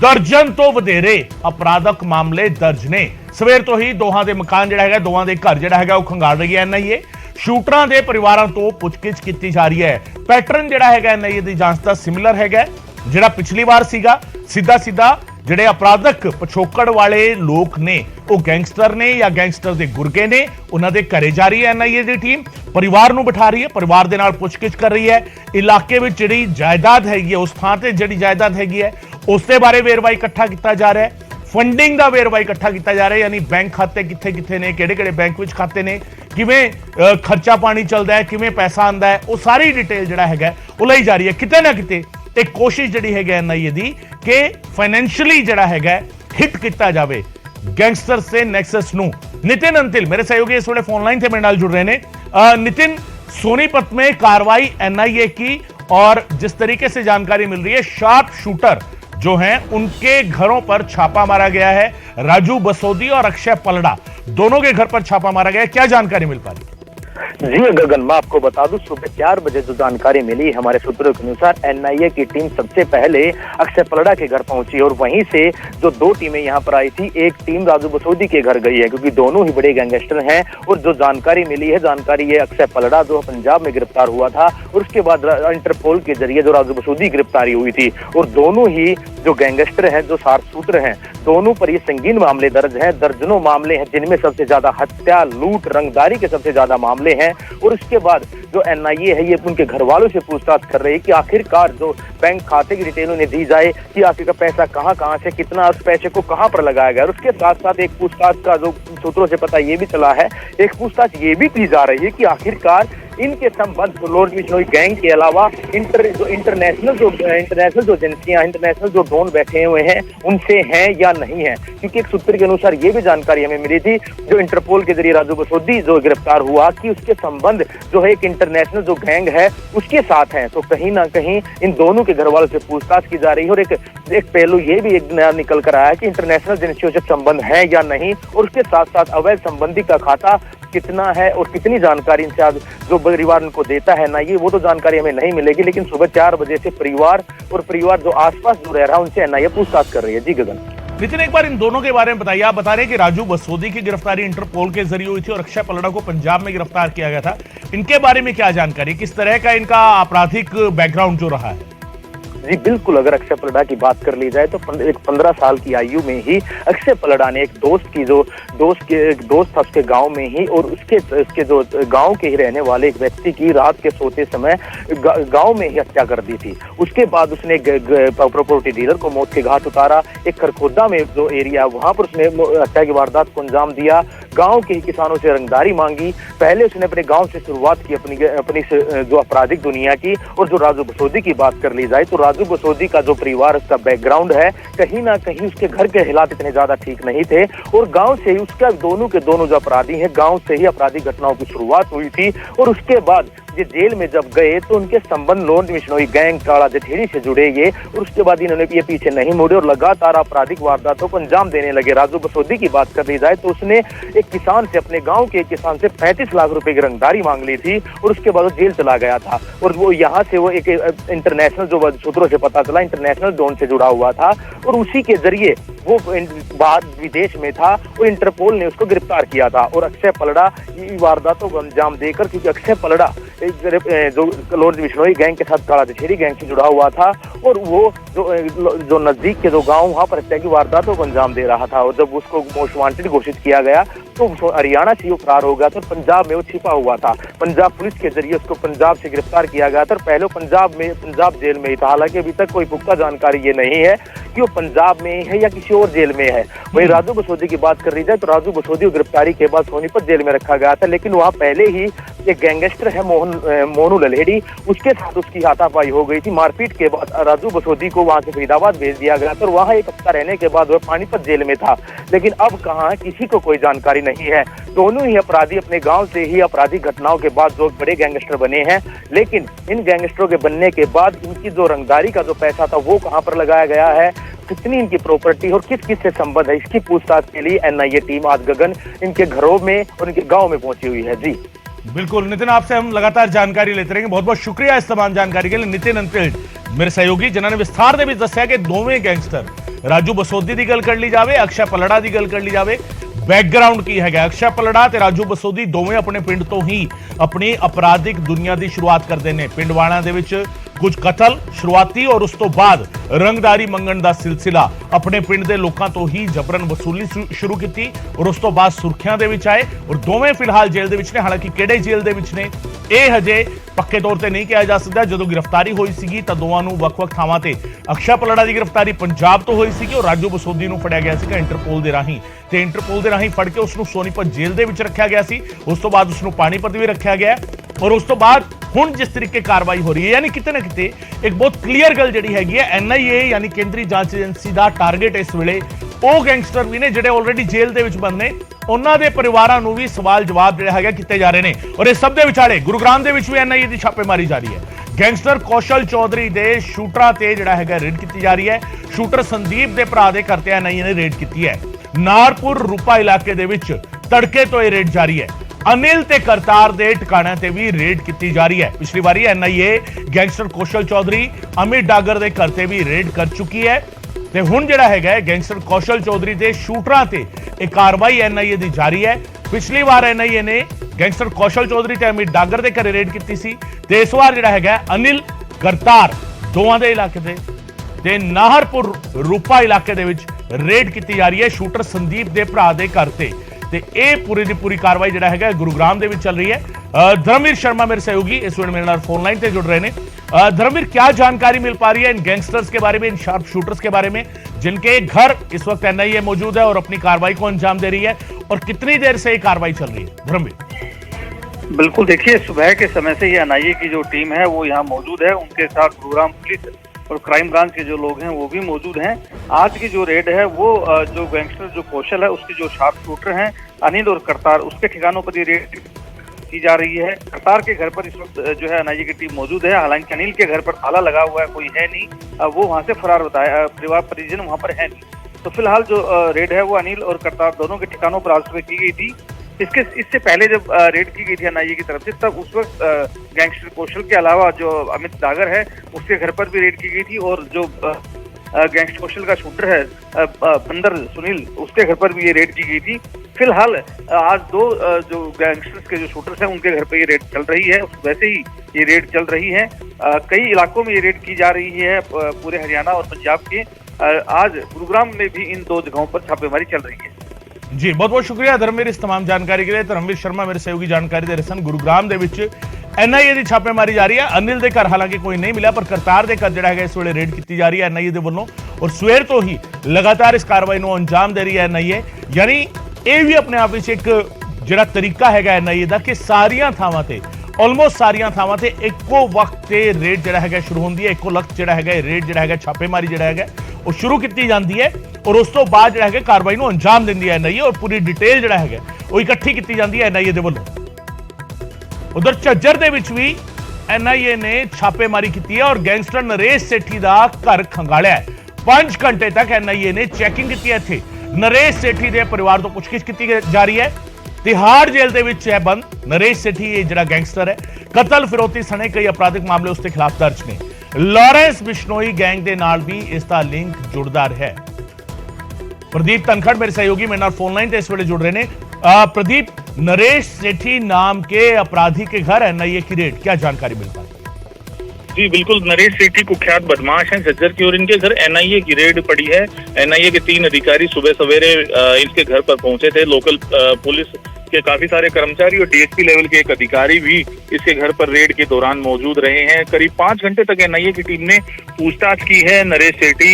ਦਰਜਨ ਤੋਂ ਵਧੇਰੇ ਅਪਰਾਧਕ ਮਾਮਲੇ ਦਰਜ ਨੇ। ਸਵੇਰ ਤੋਂ ਹੀ ਦੋਹਾਂ ਦੇ ਮਕਾਨ ਜਿਹੜਾ ਹੈਗਾ, ਦੋਵਾਂ ਦੇ ਘਰ ਜਿਹੜਾ ਹੈਗਾ ਉਹ ਖੰਗਾਲ ਰਹੀ ਹੈ NIA। ਸ਼ੂਟਰਾਂ ਦੇ ਪਰਿਵਾਰਾਂ ਤੋਂ ਪੁੱਛਗਿੱਛ ਕੀਤੀ ਜਾ ਰਹੀ ਹੈ। ਪੈਟਰਨ ਜਿਹੜਾ ਹੈਗਾ NIA ਦੀ ਜਾਂਚ ਦਾ ਸਿਮਿਲਰ ਹੈਗਾ ਜਿਹੜਾ ਪਿਛਲੀ ਵਾਰ ਸੀਗਾ। ਸਿੱਧਾ ਜਿਹੜੇ ਅਪਰਾਧਕ ਪਿਛੋਕੜ ਵਾਲੇ ਲੋਕ ਨੇ ਉਹ ਗੈਂਗਸਟਰ ਨੇ ਜਾਂ ਗੈਂਗਸਟਰ ਦੇ ਗੁਰਗੇ ਨੇ, ਉਹਨਾਂ ਦੇ ਘਰੇ ਜਾ ਰਹੀ ਹੈ NIA ਦੀ ਟੀਮ, ਪਰਿਵਾਰ ਨੂੰ ਬਿਠਾ ਰਹੀ ਹੈ, ਪਰਿਵਾਰ ਦੇ ਨਾਲ ਪੁੱਛਗਿੱਛ ਕਰ ਰਹੀ ਹੈ। ਇਲਾਕੇ ਵਿੱਚ ਜਿਹੜੀ ਜਾਇਦਾਦ ਹੈਗੀ ਹੈ, ਉਸ ਥਾਂ ਤੇ ਜਿਹੜੀ ਜਾਇਦਾਦ ਹੈਗੀ ਹੈ ਉਸ ਦੇ ਬਾਰੇ ਵੇਰਵਾ ਇਕੱਠਾ ਕੀਤਾ ਜਾ ਰਿਹਾ ਹੈ। ਫੰਡਿੰਗ ਦਾ ਵੇਰਵਾ ਇਕੱਠਾ ਕੀਤਾ ਜਾ ਰਿਹਾ, ਯਾਨੀ ਬੈਂਕ ਖਾਤੇ ਕਿੱਥੇ ਨੇ, ਕਿਹੜੇ ਬੈਂਕ ਵਿੱਚ ਖਾਤੇ ਨੇ, ਕਿਵੇਂ ਖਰਚਾ ਪਾਣੀ ਚੱਲਦਾ ਹੈ, ਕਿਵੇਂ ਪੈਸਾ ਆਉਂਦਾ ਹੈ, ਉਹ ਸਾਰੀ ਡਿਟੇਲ ਜਿਹੜਾ ਹੈਗਾ ਉਹ ਲਈ ਜਾ ਰਹੀ ਹੈ। ਕਿਤੇ ਨਾ ਕਿਤੇ ਇੱਕ ਕੋਸ਼ਿਸ਼ ਜਿਹੜੀ ਹੈਗੀ NIA ਦੀ ਕਿ ਫਾਈਨੈਂਸ਼ੀਅਲੀ ਜਿਹੜਾ ਹੈਗਾ ਹਿੱਟ ਕੀਤਾ ਜਾਵੇ ਗੈਂਗਸਟਰ ਸੇ ਨੈਕਸਸ ਨੂੰ। नितिन अंतिल मेरे सहयोगी इस वे फोन लाइन थे मेरे नाल जुड़ रहे हैं। नितिन, सोनीपत में कार्रवाई NIA की और जिस तरीके से जानकारी मिल रही है, शार्प शूटर जो हैं उनके घरों पर छापा मारा गया है। राजू बसोदी और अक्षय पलड़ा दोनों के घर पर छापा मारा गया है। क्या जानकारी मिल पा रही है? जी गगन, मैं आपको बता दूं, सुबह 4 बजे जो जानकारी मिली हमारे सूत्रों के अनुसार एनआईए की टीम सबसे पहले अक्षय पलड़ा के घर पहुंची और वहीं से जो 2 टीमें यहां पर आई थी, एक टीम राजू बसोदी के घर गई है क्योंकि दोनों ही बड़े गैंगस्टर हैं। और जो जानकारी मिली है, जानकारी ये अक्षय पलड़ा जो पंजाब में गिरफ्तार हुआ था और उसके बाद इंटरपोल के जरिए जो राजू बसोदी गिरफ्तारी हुई थी, और दोनों ही जो गैंगस्टर हैं, जो सारसूत्र हैं, दोनों पर ये संगीन मामले दर्ज हैं। दर्जनों मामले हैं जिनमें सबसे ज्यादा हत्या, लूट, रंगदारी के सबसे ज्यादा मामले हैं। और उसके बाद जो एनआईए है ये उनके घर वालों से पूछताछ कर रही है कि आखिरकार जो बैंक खाते की डिटेल उन्हें दी जाए कि आखिर का पैसा कहां से कितना, उस पैसे को कहां पर लगाया गया। और उसके साथ साथ एक पूछताछ का जो सूत्रों से पता ये भी चला है, एक पूछताछ ये भी की जा रही है कि आखिरकार इनके संबंध लॉर्ड बिश्नोई गैंग के अलावा इंटरनेशनल जो एजेंसियां, इंटरनेशनल जो डॉन बैठे हुए हैं उनसे हैं या नहीं है। क्योंकि एक सूत्र के अनुसार ये भी जानकारी हमें मिली थी जो इंटरपोल के जरिए राजू बसोदी जो गिरफ्तार हुआ कि उसके संबंध जो है एक इंटरनेशनल जो गैंग है उसके साथ है। तो कहीं ना कहीं इन दोनों के घर वालों से पूछताछ की जा रही है। और एक पहलू ये भी एक नया निकल कर आया कि इंटरनेशनल एजेंसियों से संबंध है या नहीं, और उसके साथ साथ अवैध संबंधी का खाता कितना है और कितनी जानकारी इनसे जो परिवार उनको देता है ना, ये वो तो जानकारी हमें नहीं मिलेगी। लेकिन सुबह 4 बजे से परिवार जो आसपास जो रह रहा है उनसे एनआईए पूछताछ कर रही है। जी गगन। नितिन, एक बार इन दोनों के बारे में बताइए। आप बता रहे हैं कि राजू बसोदी की गिरफ्तारी इंटरपोल के जरिए हुई थी और अक्षय पलड़ा को पंजाब में गिरफ्तार किया गया था। इनके बारे में क्या जानकारी, किस तरह का इनका आपराधिक बैकग्राउंड जो रहा है? जी बिल्कुल, अगर अक्षय पलड़ा की बात कर ली जाए तो एक 15 साल की आयु में ही अक्षय पलड़ा ने एक दोस्त था उसके गांव में ही, और उसके जो गांव के ही रहने वाले एक व्यक्ति की रात के सोते समय गांव में ही हत्या कर दी थी। उसके बाद उसने प्रॉपर्टी डीलर को मौत के घाट उतारा। एक खरखोदा में जो एरिया वहां पर उसने हत्या की वारदात को अंजाम दिया। गांव के ही किसानों से रंगदारी मांगी। पहले उसने अपने गांव से शुरुआत की अपनी जो आपराधिक दुनिया की। और जो राजू बसोदी की बात कर ली जाए तो राजू बसोदी का जो परिवार, उसका बैकग्राउंड है, कहीं ना कहीं उसके घर के हालात इतने ज्यादा ठीक नहीं थे और गांव से ही उसका दोनों के दोनों जो अपराधी हैं, गांव से ही आपराधिक घटनाओं की शुरुआत हुई थी। और उसके बाद ये जेल में जब गए तो उनके संबंध लॉर्ड बिश्नोई गैंग, काला जठेरी से जुड़े ये, और उसके बाद इन्होंने ये पीछे नहीं मुड़े और लगातार आपराधिक वारदातों को अंजाम देने लगे। राजू बसोदी की बात कर ली जाए तो उसने एक किसान से, अपने गांव के एक किसान से 35 लाख रुपए की रंगदारी मांग ली थी और उसके बाद वो जेल चला गया था। और वो यहाँ से वो एक इंटरनेशनल, जो सूत्रों से पता चला, इंटरनेशनल डॉन से जुड़ा हुआ था और उसी के जरिए वो बाहर विदेश में था और इंटरपोल ने उसको गिरफ्तार किया था। और अक्षय पलड़ा ये वारदातों को अंजाम देकर, क्योंकि अक्षय पलड़ा जो लॉर्ड बिश्नोई गैंग के साथ काला जठेरी गैंग से जुड़ा हुआ था और वो जो नजदीक के जो गांव, वहां पर हत्या की वारदातों को अंजाम दे रहा था। और जब उसको मोस्ट वांटेड घोषित किया गया तो हरियाणा से वो फरार हो गया था। पंजाब में वो छिपा हुआ था। पंजाब पुलिस के जरिए उसको पंजाब से गिरफ्तार किया गया था। पहले पंजाब जेल में ही था। हालांकि अभी तक कोई पुख्ता जानकारी ये नहीं है कि वो पंजाब में है या किसी और जेल में है। वहीं राजू बसोदी की बात कर ली जाए तो राजू बसोदी को गिरफ्तारी के बाद सोनीपत जेल में रखा गया था। लेकिन वहां पहले ही एक गैंगस्टर है मोनू लल्हेड़ी, उसके साथ उसकी हाथापाई हो गई थी। मारपीट के बाद राजू बसोदी को वहां से फरीदाबाद भेज दिया गया था और वहां एक हफ्ता रहने के बाद वह पानीपत जेल में था। लेकिन अब कहाँ, किसी को कोई जानकारी नहीं है। दोनों ही अपराधी अपने गांव से ही आपराधिक घटनाओं के बाद जो बड़े गैंगस्टर बने हैं। लेकिन इन गैंगस्टरों के बनने के बाद इनकी जो रंगदारी का जो पैसा था वो कहां पर लगाया गया है, कितनी इनकी प्रॉपर्टी और किस किस से संबंध है, इसकी पूछताछ के लिए एनआईए टीम आज गगन इनके घरों में और इनके गांव में पहुंची हुई है। जी बिल्कुल नितिन, आपसे हम लगातार जानकारी लेते रहेंगे। बहुत बहुत शुक्रिया इस तमाम जानकारी के लिए। नितिन अंतिल मेरे सहयोगी जिन्होंने विस्तार ਦੇ ਵਿੱਚ ਦੱਸਿਆ ਕਿ ਦੋਵੇਂ ਗੈਂਗਸਟਰ ਰਾਜੂ ਬਸੋਦੀ ਦੀ ਗੱਲ ਕਰ ਲਈ ਜਾਵੇ, ਅਕਸ਼ੈ ਪਲੜਾ ਦੀ ਗੱਲ ਕਰ ਲਈ ਜਾਵੇ, बैकग्राउंड की है। अक्षय पलड़ा ते राजू बसोदी दोवें अपने पिंड तो ही अपनी अपराधिक दुनिया की शुरुआत करते हैं। पिंडवाणा दे विच कुछ कतल शुरुआती और उस तो बाद रंगदारी मंगण का सिलसिला अपने पिंड के लोगों तो ही जबरन वसूली शुरू की और उस तो बाद सुर्खियां दे विच आए और दोवें फिलहाल जेल दे विच ने। हालांकि किहड़े जेल दे विच ने यह हजे पक्के तौर पर नहीं कहा जा सकता। जो गिरफ्तारी हुई सी तो दोवां नूं वख-वख थावां ते अक्षय पलड़ा की गिरफ्तारी पंजाब तो हुई सी और राजू बसोदी नूं फड़िया गया सी इंटरपोल के राही ते इंटरपोल के राही फड़ के उसनूं सोनीपत जेल दे विच रखा गया सी। उस तो बाद उसनूं पानीपत भी रखा गया और उस तो बाद हुण जिस तरीके कार्रवाई हो रही है, यानी किते ना किते एक बहुत क्लीयर गल जिहड़ी हैगी है, एनआईए यानी केंद्रीय जांच एजेंसी का टारगेट इस वेले ਉਹ ਗੈਂਗਸਟਰ ਵੀ ਨੇ ਜਿਹੜੇ ਆਲਰੇਡੀ ਜੇਲ੍ਹ ਦੇ ਵਿੱਚ ਬੰਦ ਨੇ, ਉਹਨਾਂ ਦੇ ਪਰਿਵਾਰਾਂ ਨੂੰ ਵੀ ਸਵਾਲ ਜਵਾਬ ਜਿਹੜੇ ਹੈਗਾ ਕੀਤੇ ਜਾ ਰਹੇ ਨੇ। ਔਰ ਇਸ ਸਭ ਦੇ ਵਿਚਾਲੇ ਗੁਰੂਗ੍ਰਾਮ ਦੇ ਵਿੱਚ ਵੀ ਐਨਆਈਏ ਦੀ ਛਾਪੇਮਾਰੀ ਜਾਰੀ ਹੈ। ਗੈਂਗਸਟਰ ਕੌਸ਼ਲ ਚੌਧਰੀ ਦੇ ਸ਼ੂਟਰਾਂ ਤੇ ਜਿਹੜਾ ਹੈਗਾ ਰੇਡ ਕੀਤੀ ਜਾ ਰਹੀ ਹੈ। ਸ਼ੂਟਰ ਸੰਦੀਪ ਦੇ ਭਰਾ ਦੇ ਘਰ ਤੇ ਐਨਆਈਏ ਨੇ ਰੇਡ ਕੀਤੀ ਹੈ। ਨਾਰਪੁਰ ਰੂਪਾ ਇਲਾਕੇ ਦੇ ਵਿੱਚ ਤੜਕੇ ਤੋਂ ਇਹ ਰੇਡ ਜਾਰੀ ਹੈ। ਅਨਿਲ ਤੇ ਕਰਤਾਰ ਦੇ ਟਿਕਾਣਿਆਂ ਤੇ ਵੀ ਰੇਡ ਕੀਤੀ ਜਾ ਰਹੀ ਹੈ। ਪਿਛਲੀ ਵਾਰੀ ਐਨਆਈਏ ਗੈਂਗਸਟਰ ਕੌਸ਼ਲ ਚੌਧਰੀ, ਅਮਿਤ ਡਾਗਰ ਦੇ ਘਰ ਤੇ ਵੀ ਰੇਡ ਕਰ ਚੁੱਕੀ ਹੈ ਤੇ ਹੁਣ ਜਿਹੜਾ ਹੈਗਾ ਗੈਂਗਸਟਰ ਕੌਸ਼ਲ ਚੌਧਰੀ ਦੇ ਸ਼ੂਟਰਾਂ ਤੇ ਇਹ ਕਾਰਵਾਈ ਐਨਆਈਏ ਦੀ ਜਾਰੀ ਹੈ। ਪਿਛਲੀ ਵਾਰ ਐਨਆਈਏ ਨੇ ਗੈਂਗਸਟਰ ਕੌਸ਼ਲ ਚੌਧਰੀ ਤੇ ਅਮਿਤ ਡਾਗਰ ਦੇ ਘਰੇ ਰੇਡ ਕੀਤੀ ਸੀ ਤੇ ਇਸ ਵਾਰ ਜਿਹੜਾ ਹੈਗਾ ਅਨਿਲ ਕਰਤਾਰ ਦੋਵਾਂ ਦੇ ਇਲਾਕੇ ਤੇ ਨਾਹਰਪੁਰ ਰੂਪਾ ਇਲਾਕੇ ਦੇ ਵਿੱਚ ਰੇਡ ਕੀਤੀ ਜਾ ਰਹੀ ਹੈ ਸ਼ੂਟਰ ਸੰਦੀਪ ਦੇ ਭਰਾ ਦੇ ਘਰ ਤੇ ਇਹ ਪੂਰੀ ਦੀ ਪੂਰੀ ਕਾਰਵਾਈ ਜਿਹੜਾ ਹੈਗਾ ਗੁरुग्राम ਦੇ ਵਿੱਚ ਚੱਲ ਰਹੀ है। धर्मवीर शर्मा मेरे सहयोगी इस वे मेरे फोन लाइन से जुड़ रहे हैं। धर्मवीर, क्या जानकारी मिल पा रही है इन गैंगस्टर्स के बारे में, इन शार्प शूटर्स के बारे में जिनके घर इस वक्त एनआईए मौजूद है और अपनी कार्रवाई को अंजाम दे रही है, और कितनी देर से ये कार्रवाई चल रही है? धर्मवीर बिल्कुल, देखिए सुबह के समय से ये एनआईए की जो टीम है वो यहाँ मौजूद है। उनके साथ गुरुग्राम पुलिस और क्राइम ब्रांच के जो लोग हैं वो भी मौजूद हैं। आज की जो रेड है वो जो गैंगस्टर जो कौशल है उसके जो शार्प शूटर हैं अनिल और करतार, उसके ठिकानों पर ये रेड की जा रही है। करतार के घर पर इस वक्त जो है एनआईए की टीम मौजूद है। हालांकि अनिल के घर पर ताला लगा हुआ है, कोई है नहीं, वो वहाँ से फरार होता है, परिवार परिजन वहाँ पर है नहीं। तो फिलहाल जो रेड है वो अनिल और करतार दोनों के ठिकानों पर आज सुबह की गई थी। इससे पहले जब रेड की गई थी एनआईए की तरफ से, तब उस वक्त गैंगस्टर कौशल के अलावा जो अमित डागर है उसके घर पर भी रेड की गई थी, और जो गैंगस्टर कौशल का शूटर है बंदर सुनील, उसके घर पर भी ये रेड की गई थी। फिलहाल आज दो जो गैंगस्टर्स के जो शूटर्स हैं उनके घर पर ये रेड चल रही है। वैसे ही ये रेड चल रही है, कई इलाकों में ये रेड की जा रही है पूरे हरियाणा और पंजाब के। आज गुरुग्राम में भी इन दो जगहों पर छापेमारी चल रही है। जी, बहुत बहुत शुक्रिया धर्मवीर इस तमाम जानकारी के लिए। धर्मवीर शर्मा मेरे सहयोगी जानकारी दे रहे सन। गुरुग्राम ਦੇ ਵਿੱਚ ਐਨਆਈਏ ਦੀ ਛਾਪੇਮਾਰੀ ਜਾਰੀ ਹੈ। ਅਨਿਲ ਦੇ ਘਰ ਹਾਲਾਂਕਿ ਕੋਈ ਨਹੀਂ ਮਿਲਿਆ, ਪਰ ਕਰਤਾਰ ਦੇ ਘਰ ਜਿਹੜਾ ਹੈਗਾ ਇਸ ਵੇਲੇ ਰੇਡ ਕੀਤੀ ਜਾ ਰਹੀ ਹੈ ਐਨਆਈਏ ਦੇ ਵੱਲੋਂ, ਔਰ ਸਵੇਰ ਤੋਂ ਹੀ ਲਗਾਤਾਰ ਇਸ ਕਾਰਵਾਈ ਨੂੰ ਅੰਜਾਮ ਦੇ ਰਹੀ ਹੈ ਐਨਆਈਏ। ਯਾਨੀ ਇਹ ਵੀ ਆਪਣੇ ਆਪ ਵਿੱਚ ਇੱਕ ਜਿਹੜਾ ਤਰੀਕਾ ਹੈਗਾ ਐਨਆਈਏ ਦਾ ਕਿ ਸਾਰੀਆਂ ਥਾਵਾਂ ਤੇ ਆਲਮੋਸਟ ਸਾਰੀਆਂ ਥਾਵਾਂ ਤੇ ਇੱਕੋ ਵਕਤ ਤੇ ਰੇਡ ਜਿਹੜਾ ਹੈਗਾ ਸ਼ੁਰੂ ਹੁੰਦੀ ਹੈ, ਇੱਕੋ ਲਖਤ ਜਿਹੜਾ ਹੈਗਾ ਰੇਡ ਜਿਹੜਾ ਹੈਗਾ ਛਾਪੇਮਾਰੀ ਜਿਹੜਾ ਹੈਗਾ ਉਹ ਸ਼ੁਰੂ ਕੀਤੀ ਜਾਂਦੀ ਹੈ, ਔਰ ਉਸ ਤੋਂ ਬਾਅਦ ਜਿਹੜਾ ਹੈਗਾ ਕਾਰਵਾਈ ਨੂੰ ਅੰਜਾਮ ਦਿੰਦੀ ਹੈ ਐਨਆਈਏ, ਔਰ ਪੂਰੀ ਡਿਟੇਲ ਜਿਹੜਾ ਹੈਗਾ ਉਹ ਇਕੱਠੀ ਕੀਤੀ ਜਾਂਦੀ ਹੈ ਐਨਆਈਏ ਦੇ ਵੱਲੋਂ। ਉਧਰ ਝੱਜਰ ਦੇ ਵਿੱਚ ਵੀ ਐਨਆਈਏ ਨੇ ਛਾਪੇਮਾਰੀ ਕੀਤੀ ਹੈ ਔਰ ਗੈਂਗਸਟਰ ਨਰੇਸ਼ ਸੇਠੀ ਦਾ ਘਰ ਖੰਗਾਲਿਆ ਹੈ। 5 ਘੰਟੇ ਤੱਕ ਐਨਆਈਏ ਨੇ ਚੈਕਿੰਗ ਕੀਤੀ ਹੈ ਇੱਥੇ। ਨਰੇਸ਼ ਸੇਠੀ ਦੇ ਪਰਿਵਾਰ ਤੋਂ ਪੁੱਛਗਿੱਛ ਕੀਤੀ ਜਾ ਰਹੀ ਹੈ। तिहाड़ जेल ਦੇ ਵਿੱਚ ਹੈ ਬੰਦ ਨਰੇਸ਼ ਸੇਠੀ, ਇਹ ਜਿਹੜਾ ਗੈਂਗਸਟਰ ਹੈ। ਕਤਲ ਫਿਰੌਤੀ ਸਣੇ ਕਈ ਅਪਰਾਧਿਕ ਮਾਮਲੇ ਉਸ ਦੇ ਖਿਲਾਫ ਦਰਜ ਨੇ। ਲਾਰੈਂਸ ਬਿਸ਼ਨੋਈ ਗੈਂਗ ਦੇ ਨਾਲ ਵੀ ਇਸ ਦਾ ਲਿੰਕ जुड़दा रहा है। प्रदीप धनखड़ मेरे सहयोगी मेरे नाल फोन लाइन से इस वेले जुड़ रहे हैं। प्रदीप, नरेश सेठी नाम के अपराधी के घर एनआईए की रेड, क्या जानकारी मिल पाई? जी बिल्कुल, नरेश सेठी कुख्यात बदमाश हैं झज्जर की, और इनके घर एनआईए की रेड पड़ी है। एनआईए के 3 अधिकारी सुबह सवेरे इनके घर पर पहुंचे थे। लोकल पुलिस के काफी सारे कर्मचारी और डीएसपी लेवल के एक अधिकारी भी इसके घर पर रेड के दौरान मौजूद रहे हैं। करीब 5 घंटे तक एनआईए की टीम ने पूछताछ की है। नरेश सेठी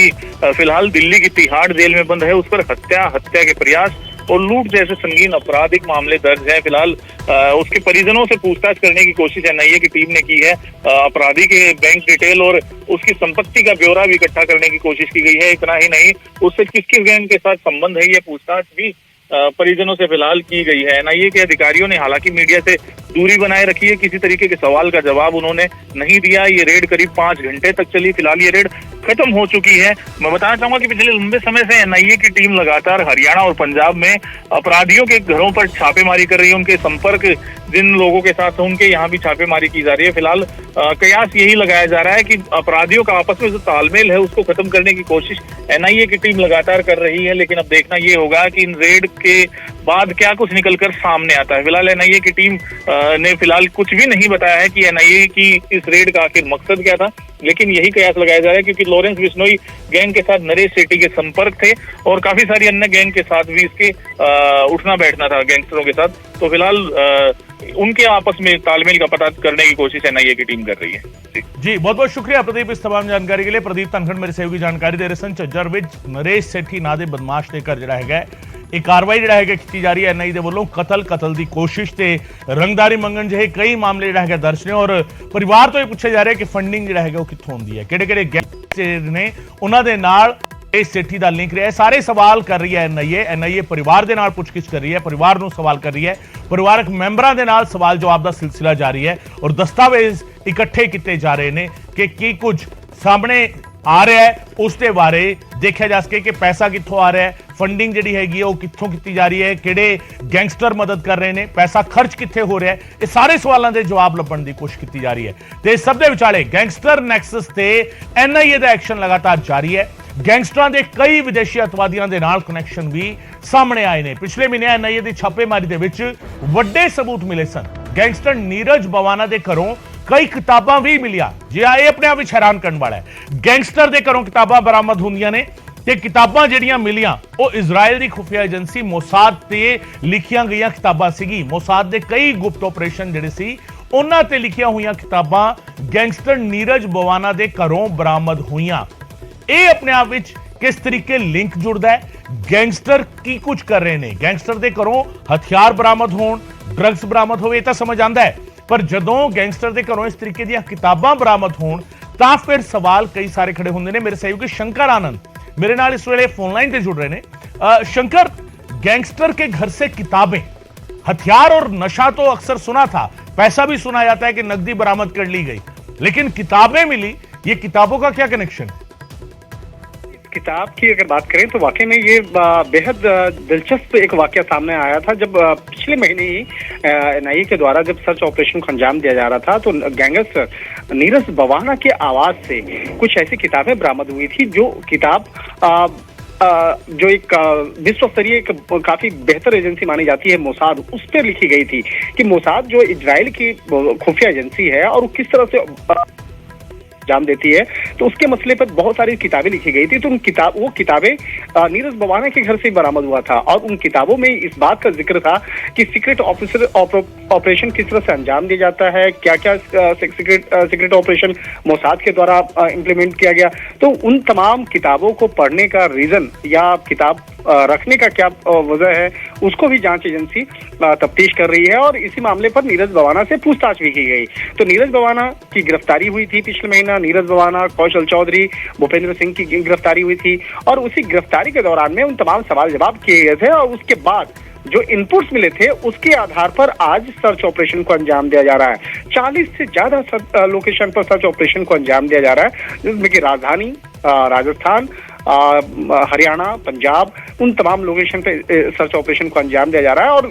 फिलहाल दिल्ली की तिहाड़ जेल में बंद है। उस पर हत्या के प्रयास और लूट जैसे संगीन आपराधिक मामले दर्ज हैं। फिलहाल उसके परिजनों से पूछताछ करने की कोशिश एनआईए की टीम ने की है। अपराधी के बैंक डिटेल और उसकी संपत्ति का ब्यौरा भी इकट्ठा करने की कोशिश की गई है। इतना ही नहीं, उससे किस किस गैंग के साथ संबंध है ये पूछताछ भी परिजनों से फिलहाल की गई है। एनआईए के अधिकारियों ने हालांकि मीडिया से दूरी बनाए रखी है, किसी तरीके के सवाल का जवाब उन्होंने नहीं दिया। ये रेड करीब 5 घंटे तक चली। फिलहाल ये रेड खत्म हो चुकी है। मैं बताना चाहूंगा कि पिछले लंबे समय से एनआईए की टीम लगातार हरियाणा और पंजाब में अपराधियों के घरों पर छापेमारी कर रही है। उनके संपर्क जिन लोगों के साथ उनके यहाँ भी छापेमारी की जा रही है। फिलहाल कयास यही लगाया जा रहा है कि अपराधियों का आपस में जो तालमेल है उसको खत्म करने की कोशिश एनआईए की टीम लगातार कर रही है। लेकिन अब देखना ये होगा कि इन रेड के बाद क्या कुछ निकलकर सामने आता है। फिलहाल एनआईए की टीम ने फिलहाल कुछ भी नहीं बताया है कि एनआईए की इस रेड का आखिर मकसद क्या था, लेकिन यही कयास लगाया जा रहा है क्योंकि लॉरेंस बिश्नोई गैंग के साथ नरेश सेठी के संपर्क थे और काफी सारी अन्य गैंग के साथ भी इसके उठना बैठना था गैंगस्टरों के साथ। तो फिलहाल उनके आपस में तालमेल का पता करने की कोशिश एनआईए की टीम कर रही है। जी बहुत बहुत शुक्रिया प्रदीप इस तमाम जानकारी के लिए। प्रदीप धनखड़ मेरे सहयोगी जानकारी दे रहे सन। झज्जर विच नरेश सेठी ना दे बदमाश ने कर जिहड़ा हैगा ਇਹ ਕਾਰਵਾਈ ਜਿਹੜਾ ਹੈਗਾ ਕੀਤੀ ਜਾ ਰਹੀ ਹੈ ਐਨਆਈ ਦੇ ਵੱਲੋਂ। ਕਤਲ ਦੀ ਕੋਸ਼ਿਸ਼ ਤੇ ਰੰਗਦਾਰੀ ਮੰਗਣ ਜਿਹੇ ਕਈ ਮਾਮਲੇ ਜਿਹੜਾ ਹੈਗਾ ਦਰਜ ਨੇ, ਔਰ ਪਰਿਵਾਰ ਤੋਂ ਇਹ ਪੁੱਛਿਆ ਜਾ ਰਿਹਾ ਕਿ ਫੰਡਿੰਗ ਜਿਹੜਾ ਹੈਗਾ ਉਹ ਕਿੱਥੋਂ ਆਉਂਦੀ ਹੈ, ਕਿਹੜੇ ਗੈਂਗ ਨੇ ਉਹਨਾਂ ਦੇ ਨਾਲ ਇਹ ਸੇਠੀ ਦਾ ਲਿੰਕ ਰਿਹਾ। ਸਾਰੇ ਸਵਾਲ ਕਰ ਰਹੀ ਹੈ ਐਨਆਈਏ ਪਰਿਵਾਰ ਦੇ ਨਾਲ ਪੁੱਛਗਿੱਛ ਕਰ ਰਹੀ ਹੈ, ਪਰਿਵਾਰ ਨੂੰ ਸਵਾਲ ਕਰ ਰਹੀ ਹੈ, ਪਰਿਵਾਰਕ ਮੈਂਬਰਾਂ ਦੇ ਨਾਲ ਸਵਾਲ ਜਵਾਬ ਦਾ ਸਿਲਸਿਲਾ ਜਾਰੀ ਹੈ ਔਰ ਦਸਤਾਵੇਜ਼ ਇਕੱਠੇ ਕੀਤੇ ਜਾ ਰਹੇ ਨੇ ਕਿ ਕੀ ਕੁਝ ਸਾਹਮਣੇ आ रहा है उस दे बारे देखा जा सके कि पैसा कित्थों आ रहा है, फंडिंग ਜਿਹੜੀ ਹੈਗੀ ਉਹ ਕਿੱਥੋਂ ਕੀਤੀ ਜਾ ਰਹੀ ਹੈ, ਕਿਹੜੇ ਗੈਂਗਸਟਰ ਮਦਦ ਕਰ ਰਹੇ ਨੇ, ਪੈਸਾ ਖਰਚ ਕਿੱਥੇ ਹੋ ਰਿਹਾ ਹੈ, ਇਹ ਸਾਰੇ ਸਵਾਲਾਂ ਦੇ ਜਵਾਬ ਲੱਭਣ ਦੀ ਕੋਸ਼ਿਸ਼ ਕੀਤੀ ਜਾ ਰਹੀ ਹੈ। ਤੇ ਇਸ ਸਭ ਦੇ ਵਿਚਾਲੇ ਗੈਂਗਸਟਰ ਨੈਕਸਸ ਤੇ ਐਨਆਈਏ ਦਾ ਐਕਸ਼ਨ ਲਗਾਤਾਰ ਜਾਰੀ ਹੈ। ਗੈਂਗਸਟਰਾਂ ਦੇ ਕਈ ਵਿਦੇਸ਼ੀ ਅਤਵਾਦੀਆਂ ਦੇ ਨਾਲ ਕਨੈਕਸ਼ਨ ਵੀ ਸਾਹਮਣੇ ਆਏ ਨੇ। ਪਿਛਲੇ ਮਹੀਨੇ ਐਨਆਈਏ ਦੀ ਛਾਪੇਮਾਰੀ ਦੇ ਵਿੱਚ ਵੱਡੇ ਸਬੂਤ ਮਿਲੇ ਸਨ। ਗੈਂਗਸਟਰ ਨੀਰਜ ਬਵਾਨਾ ਦੇ ਘਰੋਂ ਕਈ ਕਿਤਾਬਾਂ ਵੀ ਮਿਲੀਆਂ। ਜੀ ਇਹ ਆਪਣੇ ਆਪ ਵਿੱਚ ਹੈਰਾਨ ਕਰਨ ਵਾਲਾ ਹੈ। ਗੈਂਗਸਟਰ ਦੇ ਘਰੋਂ ਕਿਤਾਬਾਂ ਬਰਾਮਦ ਹੁੰਦੀਆਂ ਨੇ ਤੇ ਕਿਤਾਬਾਂ ਜਿਹੜੀਆਂ ਮਿਲੀਆਂ ਉਹ ਇਜ਼ਰਾਈਲ ਦੀ ਖੁਫੀਆ ਏਜੰਸੀ ਮੋਸਾਦ ਤੇ ਲਿਖੀਆਂ ਗਈਆਂ ਕਿਤਾਬਾਂ ਸੀਗੀ। ਮੋਸਾਦ ਦੇ ਕਈ ਗੁਪਤ ਆਪਰੇਸ਼ਨ ਜਿਹੜੇ ਸੀ ਉਹਨਾਂ ਤੇ ਲਿਖੀਆਂ ਹੋਈਆਂ ਕਿਤਾਬਾਂ ਗੈਂਗਸਟਰ ਨੀਰਜ ਬਵਾਨਾ ਦੇ ਘਰੋਂ ਬਰਾਮਦ ਹੋਈਆਂ। ਇਹ ਆਪਣੇ ਆਪ ਵਿੱਚ ਕਿਸ ਤਰੀਕੇ ਲਿੰਕ ਜੁੜਦਾ ਹੈ, ਗੈਂਗਸਟਰ ਕੀ ਕੁਝ ਕਰ ਰਹੇ ਨੇ, ਗੈਂਗਸਟਰ ਦੇ ਘਰੋਂ ਹਥਿਆਰ ਬਰਾਮਦ ਹੋਣ, ਡਰੱਗਸ ਬਰਾਮਦ ਹੋਵੇ, ਇਹ ਤਾਂ ਸਮਝ ਆਉਂਦਾ ਹੈ, ਪਰ ਜਦੋਂ ਗੈਂਗਸਟਰ ਦੇ ਘਰੋਂ ਇਸ ਤਰੀਕੇ ਦੀਆਂ ਕਿਤਾਬਾਂ ਬਰਾਮਦ ਹੋਣ ਤਾਂ ਫਿਰ ਸਵਾਲ ਕਈ ਸਾਰੇ ਖੜੇ ਹੁੰਦੇ ਨੇ। ਮੇਰੇ ਸਹਿਯੋਗੀ शंकर आनंद मेरे नाल इस वेले फोन लाइन पे जुड़ रहे हैं। शंकर, गैंगस्टर के घर से किताबें, हथियार और नशा तो अक्सर सुना था, पैसा भी सुना जाता है कि नकदी बरामद कर ली गई, लेकिन किताबें मिली, ये किताबों का क्या कनेक्शन है? किताब की अगर बात करें तो वाकई में ये बेहद दिलचस्प एक वाकया सामने आया था जब पिछले महीने ही एनआईए के द्वारा जब सर्च ऑपरेशन को अंजाम दिया जा रहा था तो गैंगस्टर नीरज बवाना के आवाज से कुछ ऐसी किताबें बरामद हुई थी जो किताब जो एक विश्व स्तरीय एक काफी बेहतर एजेंसी मानी जाती है मोसाद, उस पर लिखी गई थी कि मोसाद जो इजराइल की खुफिया एजेंसी है और वो किस तरह से जाम देती है, तो उसके मसले पर बहुत सारी किताबें लिखी गई थी। तो वो किताबें नीरज बवाना के घर से बरामद हुआ था और उन किताबों में इस बात का जिक्र था कि सीक्रेट ऑपरेशन किस तरह से अंजाम दिया जाता है, क्या क्या सीक्रेट ऑपरेशन मोसाद के द्वारा इम्प्लीमेंट किया गया। तो उन तमाम किताबों को पढ़ने का रीजन या किताब रखने का क्या वजह है, उसको भी जांच एजेंसी तफ्तीश कर रही है और इसी मामले पर नीरज बवाना से पूछताछ भी की गई। तो नीरज बवाना की गिरफ्तारी हुई थी पिछले महीना। नीरज बवाना, कौशल चौधरी, भूपेंद्र सिंह की गिरफ्तारी हुई थी और उसी गिरफ्तारी के दौरान में उन तमाम सवाल जवाब किए गए थे और उसके बाद जो इनपुट्स मिले थे उसके आधार पर आज सर्च ऑपरेशन को अंजाम दिया जा रहा है। 40 से ज्यादा लोकेशन पर सर्च ऑपरेशन को अंजाम दिया जा रहा है, जिसमें कि राजधानी, राजस्थान, हरियाणा, पंजाब, उन तमाम लोकेशन पे सर्च ऑपरेशन को अंजाम दिया जा रहा है। और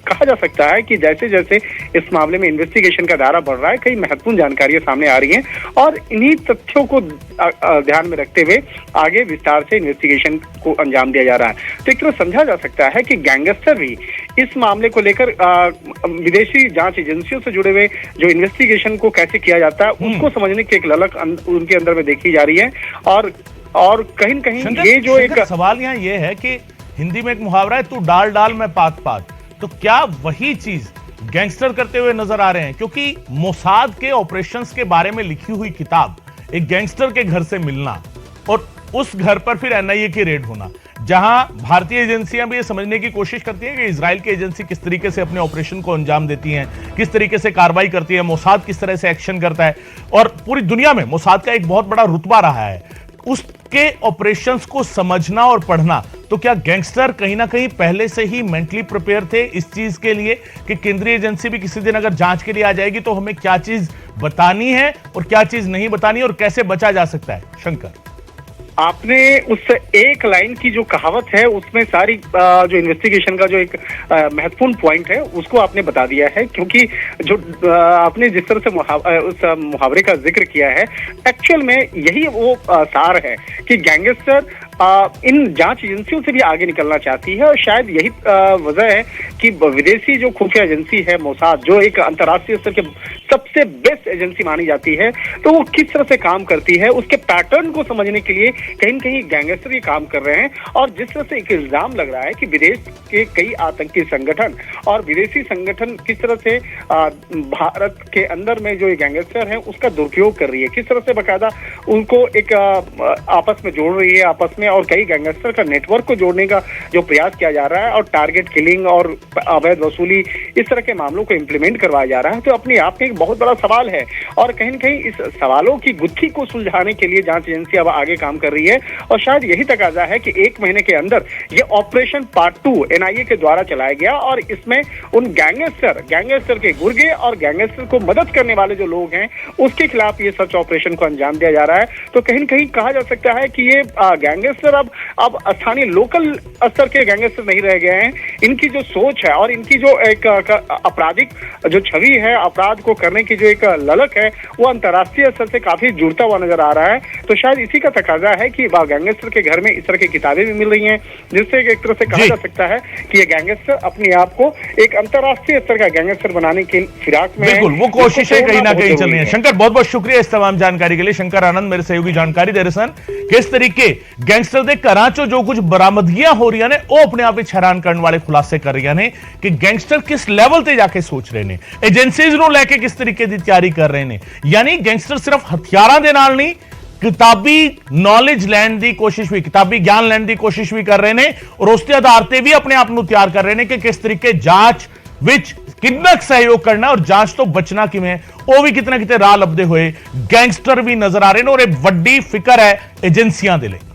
कहा जा सकता है कि जैसे जैसे इस मामले में इन्वेस्टिगेशन का दायरा बढ़ रहा है, कई महत्वपूर्ण जानकारियां सामने आ रही हैं और इन्हीं तथ्यों को ध्यान में रखते हुए आगे विस्तार से इन्वेस्टिगेशन को अंजाम दिया जा रहा है। तो एक तरह समझा जा सकता है कि गैंगस्टर भी इस मामले को लेकर विदेशी जांच एजेंसियों से जुड़े हुए जो इन्वेस्टिगेशन को कैसे किया जाता है उसको समझने की एक ललक उनके अंदर में देखी जा रही है। और कहीं न कहीं ये जो एक सवाल यहाँ ये है कि हिंदी में एक मुहावरा है, तू डाल डाल मैं पात पात, तो क्या वही चीज गैंगस्टर करते हुए नजर आ रहे हैं? क्योंकि मोसाद के ऑपरेशंस के बारे में लिखी हुई किताब एक गैंगस्टर के घर से मिलना और उस घर पर फिर एनआईए की रेड होना, जहां भारतीय एजेंसियां भी ये समझने की कोशिश करती हैं कि इजराइल की एजेंसी किस तरीके से अपने ऑपरेशन को अंजाम देती हैं, किस तरीके से कार्रवाई करती है, मोसाद किस तरह से एक्शन करता है और पूरी दुनिया में मोसाद का एक बहुत बड़ा रुतबा रहा है, उसके ऑपरेशंस को समझना और पढ़ना। तो क्या गैंगस्टर कहीं ना कहीं पहले से ही मेंटली प्रिपेयर थे इस चीज के लिए कि केंद्रीय एजेंसी भी किसी दिन अगर जांच के लिए आ जाएगी तो हमें क्या चीज बतानी है और क्या चीज नहीं बतानी और कैसे बचा जा सकता है? शंकर, आपने उस एक लाइन की जो कहावत है उसमें सारी जो इन्वेस्टिगेशन का जो एक महत्वपूर्ण पॉइंट है उसको आपने बता दिया है, क्योंकि जो आपने जिस तरह से उस मुहावरे का जिक्र किया है, एक्चुअल में यही वो सार है कि गैंगस्टर इन जांच एजेंसियों से भी आगे निकलना चाहती है और शायद यही वजह है कि विदेशी जो खुफिया एजेंसी है मोसाद, जो एक अंतर्राष्ट्रीय स्तर के सबसे बेस्ट एजेंसी मानी जाती है, तो वो किस तरह से काम करती है उसके पैटर्न को समझने के लिए कहीं न कहीं गैंगस्टर ये काम कर रहे हैं। और जिस तरह से एक इल्जाम लग रहा है कि विदेश के कई आतंकी संगठन और विदेशी संगठन किस तरह से भारत के अंदर में जो ये गैंगस्टर है उसका दुरुपयोग कर रही है, किस तरह से बाकायदा उनको एक आपस में जोड़ रही है, आपस में और कई गैंगस्टर का नेटवर्क को जोड़ने का जो प्रयास किया जा रहा है और टारगेट किलिंग और अवैध वसूली इस तरह के मामलों को इंप्लीमेंट करवाया जा रहा है। तो अपने आप में एक बहुत बड़ा सवाल है और कहीं न कहीं इस सवालों की गुत्थी को सुलझाने के लिए जांच एजेंसी अब आगे काम कर रही है और शायद यही तकाजा है कि 1 महीने के अंदर ये ऑपरेशन पार्ट 2 एनआईए के द्वारा चलाया गया और इसमें उन गैंगस्टर के गुर्गे और गैंगस्टर को मदद करने वाले जो लोग हैं उसके खिलाफ ये सर्च ऑपरेशन को अंजाम दिया जा रहा है। तो कहीं न कहीं कहा जा सकता है कि ये गैंगस्टर गैंगस्टर अब स्थानीय लोकल स्तर के गैंगस्टर नहीं रह गए हैं। इनकी जो सोच है और इनकी जो एक आपराधिक जो छवि है, अपराध को करने की जो एक ललक है, वो अंतर्राष्ट्रीय स्तर से काफी जुड़ता हुआ नजर आ रहा है। तो शायद इसी का तकाजा है कि गैंगस्टर के घर में इस तरह की किताबें भी मिल रही हैं, जिससे एक तरह से कहा जा सकता है कि ये गैंगस्टर अपने आप को एक अंतर्राष्ट्रीय स्तर का गैंगस्टर बनाने की फिराक में है। बिल्कुल, वो कोशिशें कहीं ना कहीं चल रही है। शंकर, बहुत बहुत शुक्रिया इस तमाम जानकारी के लिए। शंकर आनंद मेरे सहयोगी जानकारी दे रहे सन किस तरीके गैंगस्टर ਦੇ ਘਰਾਂ ਚੋਂ ਜੋ ਕੁਝ ਬਰਾਮਦਗੀਆਂ ਹੋ ਰਹੀਆਂ ਨੇ ਉਹ ਆਪਣੇ ਆਪ ਵਿੱਚ ਹੈਰਾਨ ਕਰਨ ਵਾਲੇ ਖੁਲਾਸੇ ਕਰ ਰਹੀਆਂ ਨੇ ਕਿ ਗੈਂਗਸਟਰ ਕਿਸ ਲੈਵਲ ਤੇ ਜਾ ਕੇ ਸੋਚ ਰਹੇ ਨੇ, ਏਜੰਸੀਜ਼ ਨੂੰ ਲੈ ਕੇ ਕਿਸ ਤਰੀਕੇ ਦੀ ਤਿਆਰੀ ਕਰ ਰਹੇ ਨੇ। ਯਾਨੀ ਗੈਂਗਸਟਰ ਸਿਰਫ ਹਥਿਆਰਾਂ ਦੇ ਨਾਲ ਨਹੀਂ, किताबी नॉलेज लैन की कोशिश भी, किताबी ज्ञान लैन की कोशिश भी कर रहे हैं और उसके आधार पर भी अपने आप को तैयार कर रहे हैं कि किस तरीके जांच विच कितना सहयोग करना और जांच तो बचना किवें, वो भी कितना कितने राह लभदे हुए गैंगस्टर भी नजर आ रहे हैं और एक वड्डी फिकर है एजेंसियां दे लई।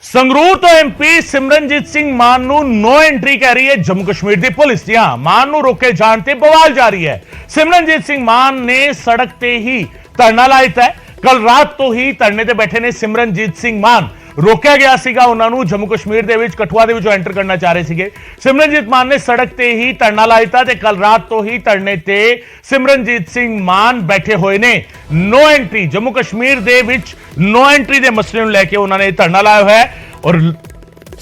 संगरूर तो एमपी सिमरनजीत सिंह मान नूं नो एंट्री कह रही है जम्मू कश्मीर की पुलिस। जी हां, मान नूं रोके जाण ते बवाल जारी है। सिमरनजीत सिंह मान ने सड़क ते ही धरना ला दिता है। कल रात तो ही धरने ते बैठे ने सिमरनजीत सिंह मान। रोकिया गया सीगा उन्हां नूं जम्मू कश्मीर दे विच कठुआ दे विचों एंटर करना चाह रहे सीगे। सिमरनजीत मान ने सड़क ते ही धरना ला दिता ते कल रात तो ही धरने ते सिमरनजीत सिंह मान बैठे हुए ने। नो एंट्री जम्मू कश्मीर दे विच नो एंट्री दे मसले नूं लैके उन्होंने धरना लाया हुआ है और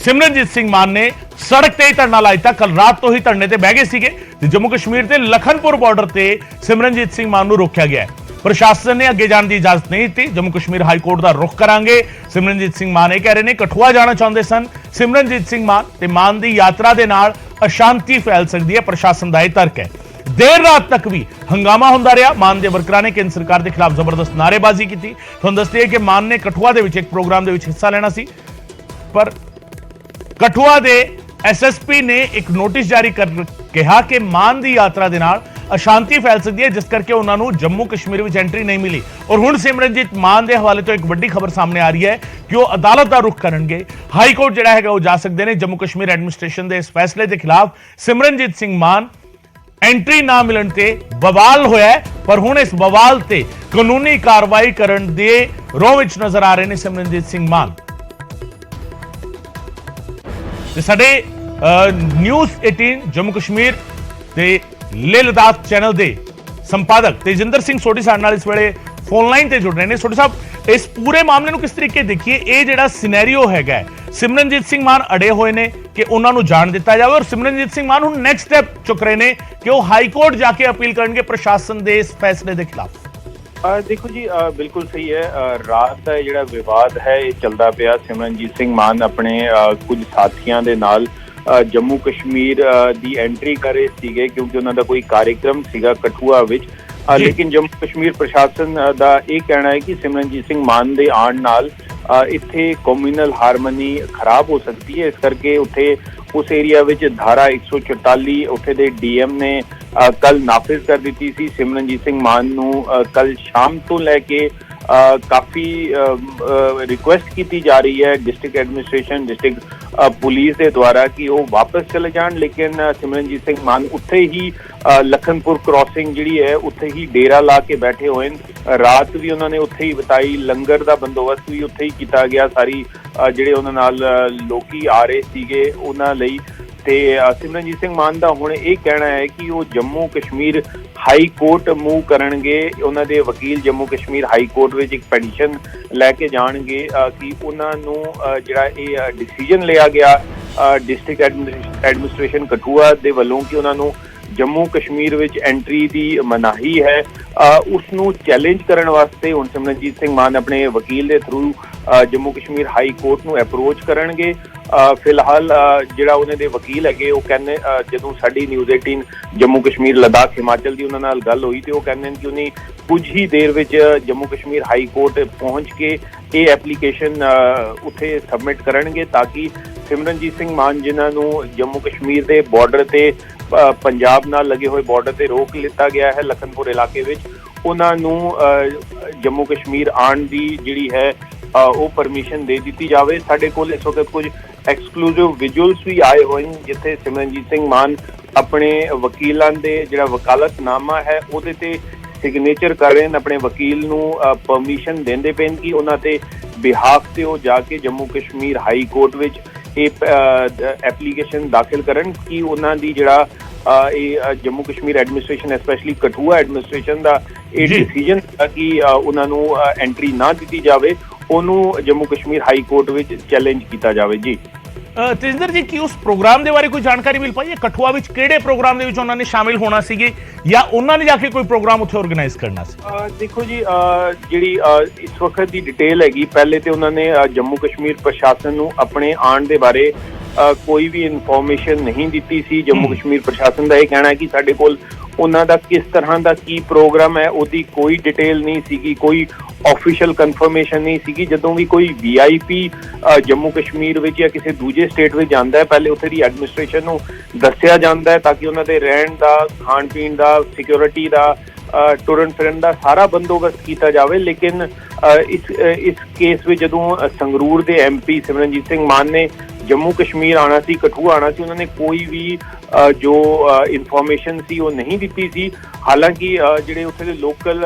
सिमरनजीत सिंह मान ने सड़क ते ही धरना ला दिता। कल रात तो ही धरने ते बह गए सीगे ते जम्मू कश्मीर ते लखनपुर बॉर्डर ते सिमरनजीत सिंह मान नूं रोकिया गया है। प्रशासन ने अगे जाने की इजाजत नहीं दी। जम्मू कश्मीर हाईकोर्ट का रुख करांगे। सिमरनजीत सिंह मान यह कह रहे हैं कठुआ जाना चाहते सन। सिमरनजीत सिंह मान ते मान की यात्रा के नाल अशांति फैल सकती है, प्रशासन का यह तर्क है। देर रात तक भी हंगामा होंदा रहा। मान के वर्करां ने केंद्र सरकार के खिलाफ जबरदस्त नारेबाजी की। तुहानूं दस दईए कि मान ने कठुआ दे विच एक प्रोग्राम दे विच हिस्सा लेना सी, पर कठुआ दे एसएसपी ने एक नोटिस जारी कर कहा कि मान की यात्रा के नाल अशांति फैल सकती है, जिस करके उन्होंने जम्मू कश्मीर में एंट्री नहीं मिली। और हुण सिमरनजीत मान के हवाले तो एक बड़ी खबर सामने आ रही है कि वह अदालत का रुख करेंगे। हाईकोर्ट जिहड़ा है वो जा सकते हैं। जम्मू कश्मीर एडमिनिस्ट्रेशन के इस फैसले के खिलाफ सिमरनजीत सिंह मान एंट्री ना मिलने ते बवाल होया है, पर हुण इस बवाल ते कानूनी कार्रवाई करन दे रोह विच नजर आ रहे हैं सिमरनजीत सिंह मान। साडे न्यूज़ 18 जम्मू कश्मीर ते लेह लद्दाख चैनल के संपादक तेजिंदर सिंह सोढ़ी साडे नाल इस वेले फोन लाइन ते जुड़ रहे हैं। सोढ़ी साहब, इस पूरे मामले को किस तरीके देखिए, ये जिहड़ा सिनेरियो हैगा सिमरनजीत सिंह मान अड़े हुए ने कि उन्होंने जान दिता जाए और सिमरनजीत सिंह मान हुण नैक्सट स्टैप चुक रहे हैं कि वो हाईकोर्ट जाके अपील करेंगे प्रशासन के इस फैसले के खिलाफ। देखो जी, बिल्कुल सही है। रात का जिहड़ा विवाद है ये चलता पिया। सिमरनजीत सिंह मान अपने कुछ साथियों के नाल जम्मू कश्मीर की एंट्री कर रहे सीगे क्योंकि उन्होंने कोई कार्यक्रम सीगा कठुआ विच। लेकिन जम्मू कश्मीर प्रशासन का यह कहना है कि सिमरनजीत सिंह मान के आने नाल इत्थे कम्यूनल हारमोनी खराब हो सकती है, इस करके उत्थे उस एरिया विच धारा 144 उत्थे दे डीएम ने कल नाफिज कर दी सी। सिमरनजीत सिंह मान नूं कल शाम तो लैके काफ़ी रिक्वेस्ट की जा रही है डिस्ट्रिक्ट एडमिनिस्ट्रेशन, डिस्ट्रिक्ट पुलिस के द्वारा कि वो वापस चले जान। लेकिन सिमरनजीत सिंह मान उत्थे ही लखनपुर क्रॉसिंग जिहड़ी है उत्थे ही डेरा ला के बैठे हुए। रात भी उन्होंने उत्थे ही बिताई, लंगर का बंदोबस्त भी उत्थे ही किया गया। सारी जिहड़े उन्हां नाल लोकी आ रहे सीगे उन्हां लई। ते सिमरनजीत सिंह मान का हुण ये कहना है कि वो Jammu Kashmir high court move करनगे। उन्होंने वकील जम्मू कश्मीर हाई कोर्ट में एक पैटिशन लैके जाणगे कि उन्होंने जिहड़ा ये डिसीजन लिया गया डिस्ट्रिक्ट एडमिनिस्ट्रेशन कठुआ दे वल्लों कि उन्होंने जम्मू कश्मीर विच एंट्री की मनाही है, उसनू चैलेंज करने वास्ते हुण सिमरनजीत सिंह मान अपने वकील के through Jammu Kashmir high court नू अप्रोच करनगे। फिलहाल जिहड़ा उन्हां दे वकील है वो कहने जदों साडी न्यूज़ 18 जम्मू कश्मीर लद्दाख हिमाचल की उन्हां नाल गल हुई तो वो कहने कि उन्हें कुछ ही देर विच जम्मू कश्मीर हाई कोर्ट पहुँच के ये एप्लीकेशन उत्थे सबमिट करनगे ताकि सिमरनजीत सिंह मान जिन्हां नू जम्मू कश्मीर के बॉर्डर ते पंजाब नाल लगे हुए बॉर्डर से रोक लिता गया है लखनपुर इलाके विच, ਉਹਨਾਂ ਨੂੰ ਜੰਮੂ ਕਸ਼ਮੀਰ ਆਉਣ ਦੀ ਜਿਹੜੀ ਹੈ ਉਹ ਪਰਮਿਸ਼ਨ ਦੇ ਦਿੱਤੀ ਜਾਵੇ। ਸਾਡੇ ਕੋਲ ਇਸ ਵਕਤ ਕੁਝ ਐਕਸਕਲੂਸਿਵ ਵਿਜ਼ੂਅਲਸ ਵੀ ਆਏ ਹੋਏ ਨੇ ਜਿੱਥੇ ਸਿਮਰਨਜੀਤ ਸਿੰਘ ਮਾਨ ਆਪਣੇ ਵਕੀਲਾਂ ਦੇ ਜਿਹੜਾ ਵਕਾਲਤਨਾਮਾ ਹੈ ਉਹਦੇ ਤੇ ਸਿਗਨੇਚਰ ਕਰ ਰਹੇ ਨੇ, ਆਪਣੇ ਵਕੀਲ ਨੂੰ ਪਰਮਿਸ਼ਨ ਦਿੰਦੇ ਪਏ ਕਿ ਉਹਨਾਂ ਤੇ ਬਿਹਾਫ ਤੇ ਉਹ ਜਾ ਕੇ ਜੰਮੂ ਕਸ਼ਮੀਰ ਹਾਈ ਕੋਰਟ ਵਿੱਚ ਇਹ ਐਪਲੀਕੇਸ਼ਨ ਦਾਖਲ ਕਰਨ ਕਿ ਉਹਨਾਂ ਦੀ ਜਿਹੜਾ ਇਹ Jammu Kashmir administration especially Kathua administration ਦਾ ਇਹ ਡਿਸੀਜਨ ਕਿ ਉਹਨਾਂ ਨੂੰ ਐਂਟਰੀ ਨਾ ਦਿੱਤੀ ਜਾਵੇ, ਉਹਨੂੰ ਜੰਮੂ ਕਸ਼ਮੀਰ ਹਾਈ ਕੋਰਟ ਵਿੱਚ ਚੈਲੰਜ ਕੀਤਾ ਜਾਵੇ। ਜੀ ਤੇਜਿੰਦਰ ਜੀ, ਕੀ ਉਸ ਪ੍ਰੋਗਰਾਮ ਦੇ ਬਾਰੇ ਕੋਈ ਜਾਣਕਾਰੀ ਮਿਲ ਪਾਈ ਹੈ? ਕਠੂਆ ਵਿੱਚ ਕਿਹੜੇ ਪ੍ਰੋਗਰਾਮ ਦੇ ਵਿੱਚ ਉਹਨਾਂ ਨੇ ਸ਼ਾਮਿਲ ਹੋਣਾ ਸੀਗੇ ਜਾਂ ਉਹਨਾਂ ਨੇ ਜਾ ਕੇ ਕੋਈ ਪ੍ਰੋਗਰਾਮ ਉੱਥੇ ਆਰਗੇਨਾਈਜ਼ ਕਰਨਾ ਸੀ? ਦੇਖੋ ਜੀ, ਜਿਹੜੀ ਇਸ ਵਕਤ ਦੀ ਡਿਟੇਲ ਹੈਗੀ, ਪਹਿਲੇ ਤੇ ਉਹਨਾਂ ਨੇ ਜੰਮੂ ਕਸ਼ਮੀਰ ਪ੍ਰਸ਼ਾਸਨ ਨੂੰ ਆਪਣੇ ਆਉਣ ਦੇ ਬਾਰੇ ਕੋਈ ਵੀ ਇਨਫੋਰਮੇਸ਼ਨ ਨਹੀਂ ਦਿੱਤੀ ਸੀ। ਜੰਮੂ ਕਸ਼ਮੀਰ ਪ੍ਰਸ਼ਾਸਨ ਦਾ ਇਹ ਕਹਿਣਾ ਹੈ ਕਿ ਸਾਡੇ ਕੋਲ ਉਹਨਾਂ ਦਾ ਕਿਸ ਤਰ੍ਹਾਂ ਦਾ ਕੀ ਪ੍ਰੋਗਰਾਮ ਹੈ ਉਹਦੀ ਕੋਈ ਡਿਟੇਲ ਨਹੀਂ ਸੀਗੀ, ਕੋਈ ਆਫੀਸ਼ੀਅਲ ਕਨਫਰਮੇਸ਼ਨ ਨਹੀਂ ਸੀਗੀ। ਜਦੋਂ ਵੀ ਕੋਈ VIP ਜੰਮੂ ਕਸ਼ਮੀਰ ਵਿੱਚ ਜਾਂ ਕਿਸੇ ਦੂਜੇ ਸਟੇਟ ਵਿੱਚ ਜਾਂਦਾ ਹੈ, ਪਹਿਲੇ ਉੱਥੇ ਦੀ ਐਡਮਿਨਿਸਟ੍ਰੇਸ਼ਨ ਨੂੰ ਦੱਸਿਆ ਜਾਂਦਾ ਹੈ ਤਾਂ ਕਿ ਉਹਨਾਂ ਦੇ ਰਹਿਣ ਦਾ, ਖਾਣ ਪੀਣ ਦਾ, ਸਿਕਿਉਰਿਟੀ ਦਾ, ਟੁਰਨ ਫਿਰਨ ਦਾ ਸਾਰਾ ਬੰਦੋਬਸਤ ਕੀਤਾ ਜਾਵੇ। ਲੇਕਿਨ ਇਸ ਕੇਸ ਵਿੱਚ ਜਦੋਂ ਸੰਗਰੂਰ ਦੇ MP ਸਿਮਰਨਜੀਤ ਸਿੰਘ ਮਾਨ ਨੇ ਜੰਮੂ ਕਸ਼ਮੀਰ ਆਉਣਾ ਸੀ, ਕਠੂਆ ਆਉਣਾ ਸੀ, ਉਹਨਾਂ ਨੇ ਕੋਈ ਵੀ ਜੋ ਇਨਫੋਰਮੇਸ਼ਨ ਸੀ ਉਹ ਨਹੀਂ ਦਿੱਤੀ ਸੀ। ਹਾਲਾਂਕਿ ਜਿਹੜੇ ਉੱਥੇ ਦੇ ਲੋਕਲ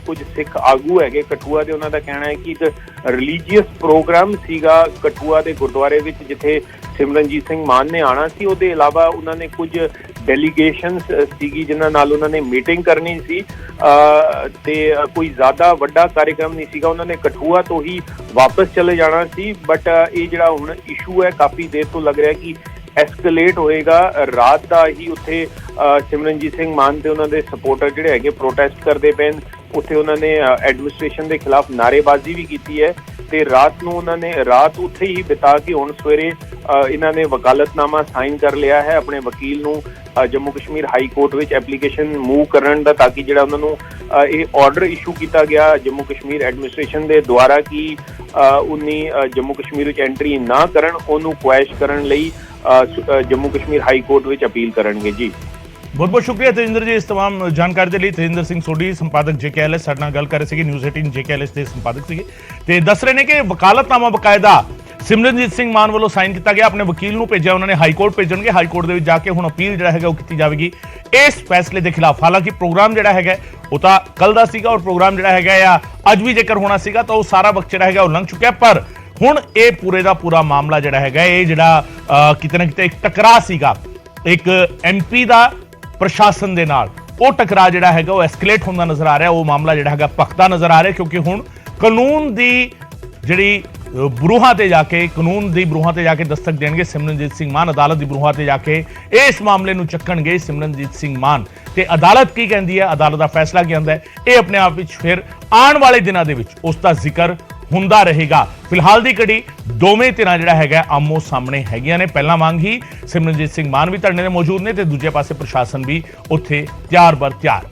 ਕੁਝ ਸਿੱਖ ਆਗੂ ਹੈਗੇ ਕਠੂਆ ਦੇ, ਉਹਨਾਂ ਦਾ ਕਹਿਣਾ ਹੈ ਕਿ ਇੱਕ ਰਿਲੀਜੀਅਸ ਪ੍ਰੋਗਰਾਮ ਸੀਗਾ ਕਠੂਆ ਦੇ ਗੁਰਦੁਆਰੇ ਵਿੱਚ ਜਿੱਥੇ ਸਿਮਰਨਜੀਤ ਸਿੰਘ ਮਾਨ ਨੇ ਆਉਣਾ ਸੀ। ਉਹਦੇ ਇਲਾਵਾ ਉਹਨਾਂ ਨੇ ਕੁਝ ਡੈਲੀਗੇਸ਼ਨਸ ਸੀਗੀ ਜਿਨ੍ਹਾਂ ਨਾਲ ਉਹਨਾਂ ਨੇ ਮੀਟਿੰਗ ਕਰਨੀ ਸੀ ਤੇ ਕੋਈ ਜ਼ਿਆਦਾ ਵੱਡਾ ਕਾਰਜਕ੍ਰਮ ਨਹੀਂ ਸੀਗਾ। ਉਹਨਾਂ ਨੇ ਕਠੂਆ ਤੋਂ ਹੀ ਵਾਪਸ ਚਲੇ ਜਾਣਾ ਸੀ, ਬਟ ਇਹ ਜਿਹੜਾ ਹੁਣ ਇਸ਼ੂ ਹੈ ਕਾਫੀ ਦੇਰ ਤੋਂ ਲੱਗ ਰਿਹਾ ਕਿ ਐਸਕੇਲੇਟ ਹੋਏਗਾ। ਰਾਤ ਦਾ ਹੀ ਉੱਥੇ ਸਿਮਰਨਜੀਤ ਸਿੰਘ ਮਾਨ ਤੇ ਉਹਨਾਂ ਦੇ ਸਪੋਰਟਰ ਜਿਹੜੇ ਹੈਗੇ ਪ੍ਰੋਟੈਸਟ ਕਰਦੇ ਪਏ ਨੇ। ਉੱਥੇ ਉਹਨਾਂ ਨੇ ਐਡਮਿਨਿਸਟ੍ਰੇਸ਼ਨ ਦੇ ਖਿਲਾਫ ਨਾਅਰੇਬਾਜ਼ੀ ਵੀ ਕੀਤੀ ਹੈ ਤੇ ਰਾਤ ਨੂੰ ਉਹਨਾਂ ਨੇ ਰਾਤ ਉੱਥੇ ਹੀ ਬਿਤਾ ਕੇ ਹੁਣ ਸਵੇਰੇ ਇਹਨਾਂ ਨੇ ਵਕਾਲਤਨਾਮਾ ਸਾਈਨ ਕਰ ਲਿਆ ਹੈ ਆਪਣੇ ਵਕੀਲ ਨੂੰ ਜੰਮੂ ਕਸ਼ਮੀਰ ਹਾਈ ਕੋਰਟ ਵਿੱਚ ਐਪਲੀਕੇਸ਼ਨ ਮੂਵ ਕਰਨ ਦਾ, ਤਾਂ ਕਿ ਜਿਹੜਾ ਉਹਨਾਂ ਨੂੰ ਇਹ ਆਰਡਰ ਇਸ਼ੂ ਕੀਤਾ ਗਿਆ ਜੰਮੂ ਕਸ਼ਮੀਰ ਐਡਮਿਨਿਸਟ੍ਰੇਸ਼ਨ ਦੇ ਦੁਆਰਾ ਕਿ ਉਨੀ ਜੰਮੂ ਕਸ਼ਮੀਰ ਵਿੱਚ ਐਂਟਰੀ ਨਾ ਕਰਨ, ਉਹਨੂੰ ਕੁਐਸ਼ ਕਰਨ ਲਈ ਜੰਮੂ ਕਸ਼ਮੀਰ ਹਾਈ ਕੋਰਟ ਵਿੱਚ ਅਪੀਲ ਕਰਨਗੇ। ਜੀ ਬਹੁਤ ਬਹੁਤ ਸ਼ੁਕਰੀਆ ਤੇਜਿੰਦਰ ਜੀ ਇਸ तमाम ਜਾਣਕਾਰੀ ਦੇ ਲਈ। ਤੇਜਿੰਦਰ ਸਿੰਘ ਸੋਢੀ ਸੰਪਾਦਕ JKLS ਸਾਡੇ ਨਾਲ ਗੱਲ ਕਰ ਰਹੇ ਸੀਗੇ, ਨਿਊਜ਼ 18 JKLS ਦੇ ਸੰਪਾਦਕ ਸੀਗੇ ਤੇ ਦੱਸ ਰਹੇ ਨੇ ਕਿ ਵਕਾਲਤਨਾਮਾ ਬਕਾਇਦਾ ਸਿਮਰਨਜੀਤ ਸਿੰਘ ਮਾਨ ਵੱਲੋਂ ਸਾਈਨ ਕੀਤਾ ਗਿਆ, ਆਪਣੇ ਵਕੀਲ ਨੂੰ ਭੇਜਿਆ, ਉਹਨਾਂ ਨੇ ਹਾਈ ਕੋਰਟ ਭੇਜਣਗੇ, ਹਾਈ ਕੋਰਟ ਦੇ ਵਿੱਚ ਜਾ ਕੇ ਹੁਣ ਅਪੀਲ ਜਿਹੜਾ ਹੈਗਾ ਉਹ ਕੀਤੀ ਜਾਵੇਗੀ ਇਸ ਫੈਸਲੇ ਦੇ ਖਿਲਾਫ। ਹਾਲਾਂਕਿ ਪ੍ਰੋਗਰਾਮ ਜਿਹੜਾ ਹੈਗਾ ਉਹ ਤਾਂ ਕੱਲ ਦਾ ਸੀਗਾ ਔਰ ਪ੍ਰੋਗਰਾਮ ਜਿਹੜਾ ਹੈਗਾ ਜਾਂ ਅੱਜ ਵੀ ਜੇਕਰ ਹੋਣਾ ਸੀਗਾ ਤਾਂ ਉਹ ਸਾਰਾ ਵਕਤ ਜਿਹੜਾ ਹੈਗਾ ਉਹ ਲੰਘ ਚੁੱਕਿਆ, ਪਰ ਹੁਣ ਇਹ ਪੂਰੇ ਦਾ ਪੂਰਾ ਮਾਮਲਾ ਜਿਹੜਾ ਹੈਗਾ ਇਹ ਜਿਹੜਾ ਕਿਤੇ ਨਾ ਕਿਤੇ ਇੱਕ ਟਕਰਾਅ ਸੀਗਾ ਇੱਕ MP ਦਾ ਪ੍ਰਸ਼ਾਸਨ ਦੇ ਨਾਲ, ਉਹ ਟਕਰਾਅ ਜਿਹੜਾ ਹੈਗਾ ਉਹ ਐਸਕੇਲੇਟ ਹੁੰਦਾ ਨਜ਼ਰ ਆ ਰਿਹਾ। ਉਹ ਮਾਮਲਾ ਜਿਹੜਾ ਹੈਗਾ ਭਖਦਾ ਨਜ਼ਰ ਆ ਰਿਹਾ ਕਿਉਂਕਿ ਹੁਣ ਕਾਨੂੰਨ ਦੀ ਜਿਹੜੀ ਬਰੂਹਾਂ ਤੇ ਜਾ ਕੇ ਦਸਤਕ ਦੇਣਗੇ ਸਿਮਰਨਜੀਤ ਸਿੰਘ ਮਾਨ, ਅਦਾਲਤ ਦੀ ਬਰੂਹਾਂ ਤੇ ਜਾ ਕੇ ਇਸ ਮਾਮਲੇ ਨੂੰ ਚੱਕਣਗੇ ਸਿਮਰਨਜੀਤ ਸਿੰਘ ਮਾਨ ਤੇ ਅਦਾਲਤ ਕੀ ਕਹਿੰਦੀ ਹੈ, ਅਦਾਲਤ ਦਾ ਫੈਸਲਾ ਕੀ ਹੁੰਦਾ ਹੈ, ਇਹ ਆਪਣੇ ਆਪ ਵਿੱਚ ਫਿਰ ਆਉਣ ਵਾਲੇ ਦਿਨਾਂ ਦੇ ਵਿੱਚ ਉਸ ਦਾ ਜ਼ਿਕਰ ਹੁੰਦਾ ਰਹੇਗਾ। ਫਿਲਹਾਲ ਦੀ ਘੜੀ ਦੋਵੇਂ ਧਿਰਾਂ ਜਿਹੜਾ ਹੈਗਾ ਆਮੋ ਸਾਹਮਣੇ ਹੈਗੀਆਂ ਨੇ। ਪਹਿਲਾਂ ਵਾਂਗ ਹੀ ਸਿਮਰਨਜੀਤ ਸਿੰਘ ਮਾਨ ਵੀ ਧਰਨੇ ਤੇ ਮੌਜੂਦ ਨੇ ਤੇ ਦੂਜੇ ਪਾਸੇ ਪ੍ਰਸ਼ਾਸਨ ਵੀ ਉੱਥੇ ਤਿਆਰ ਬਰ ਤਿਆਰ।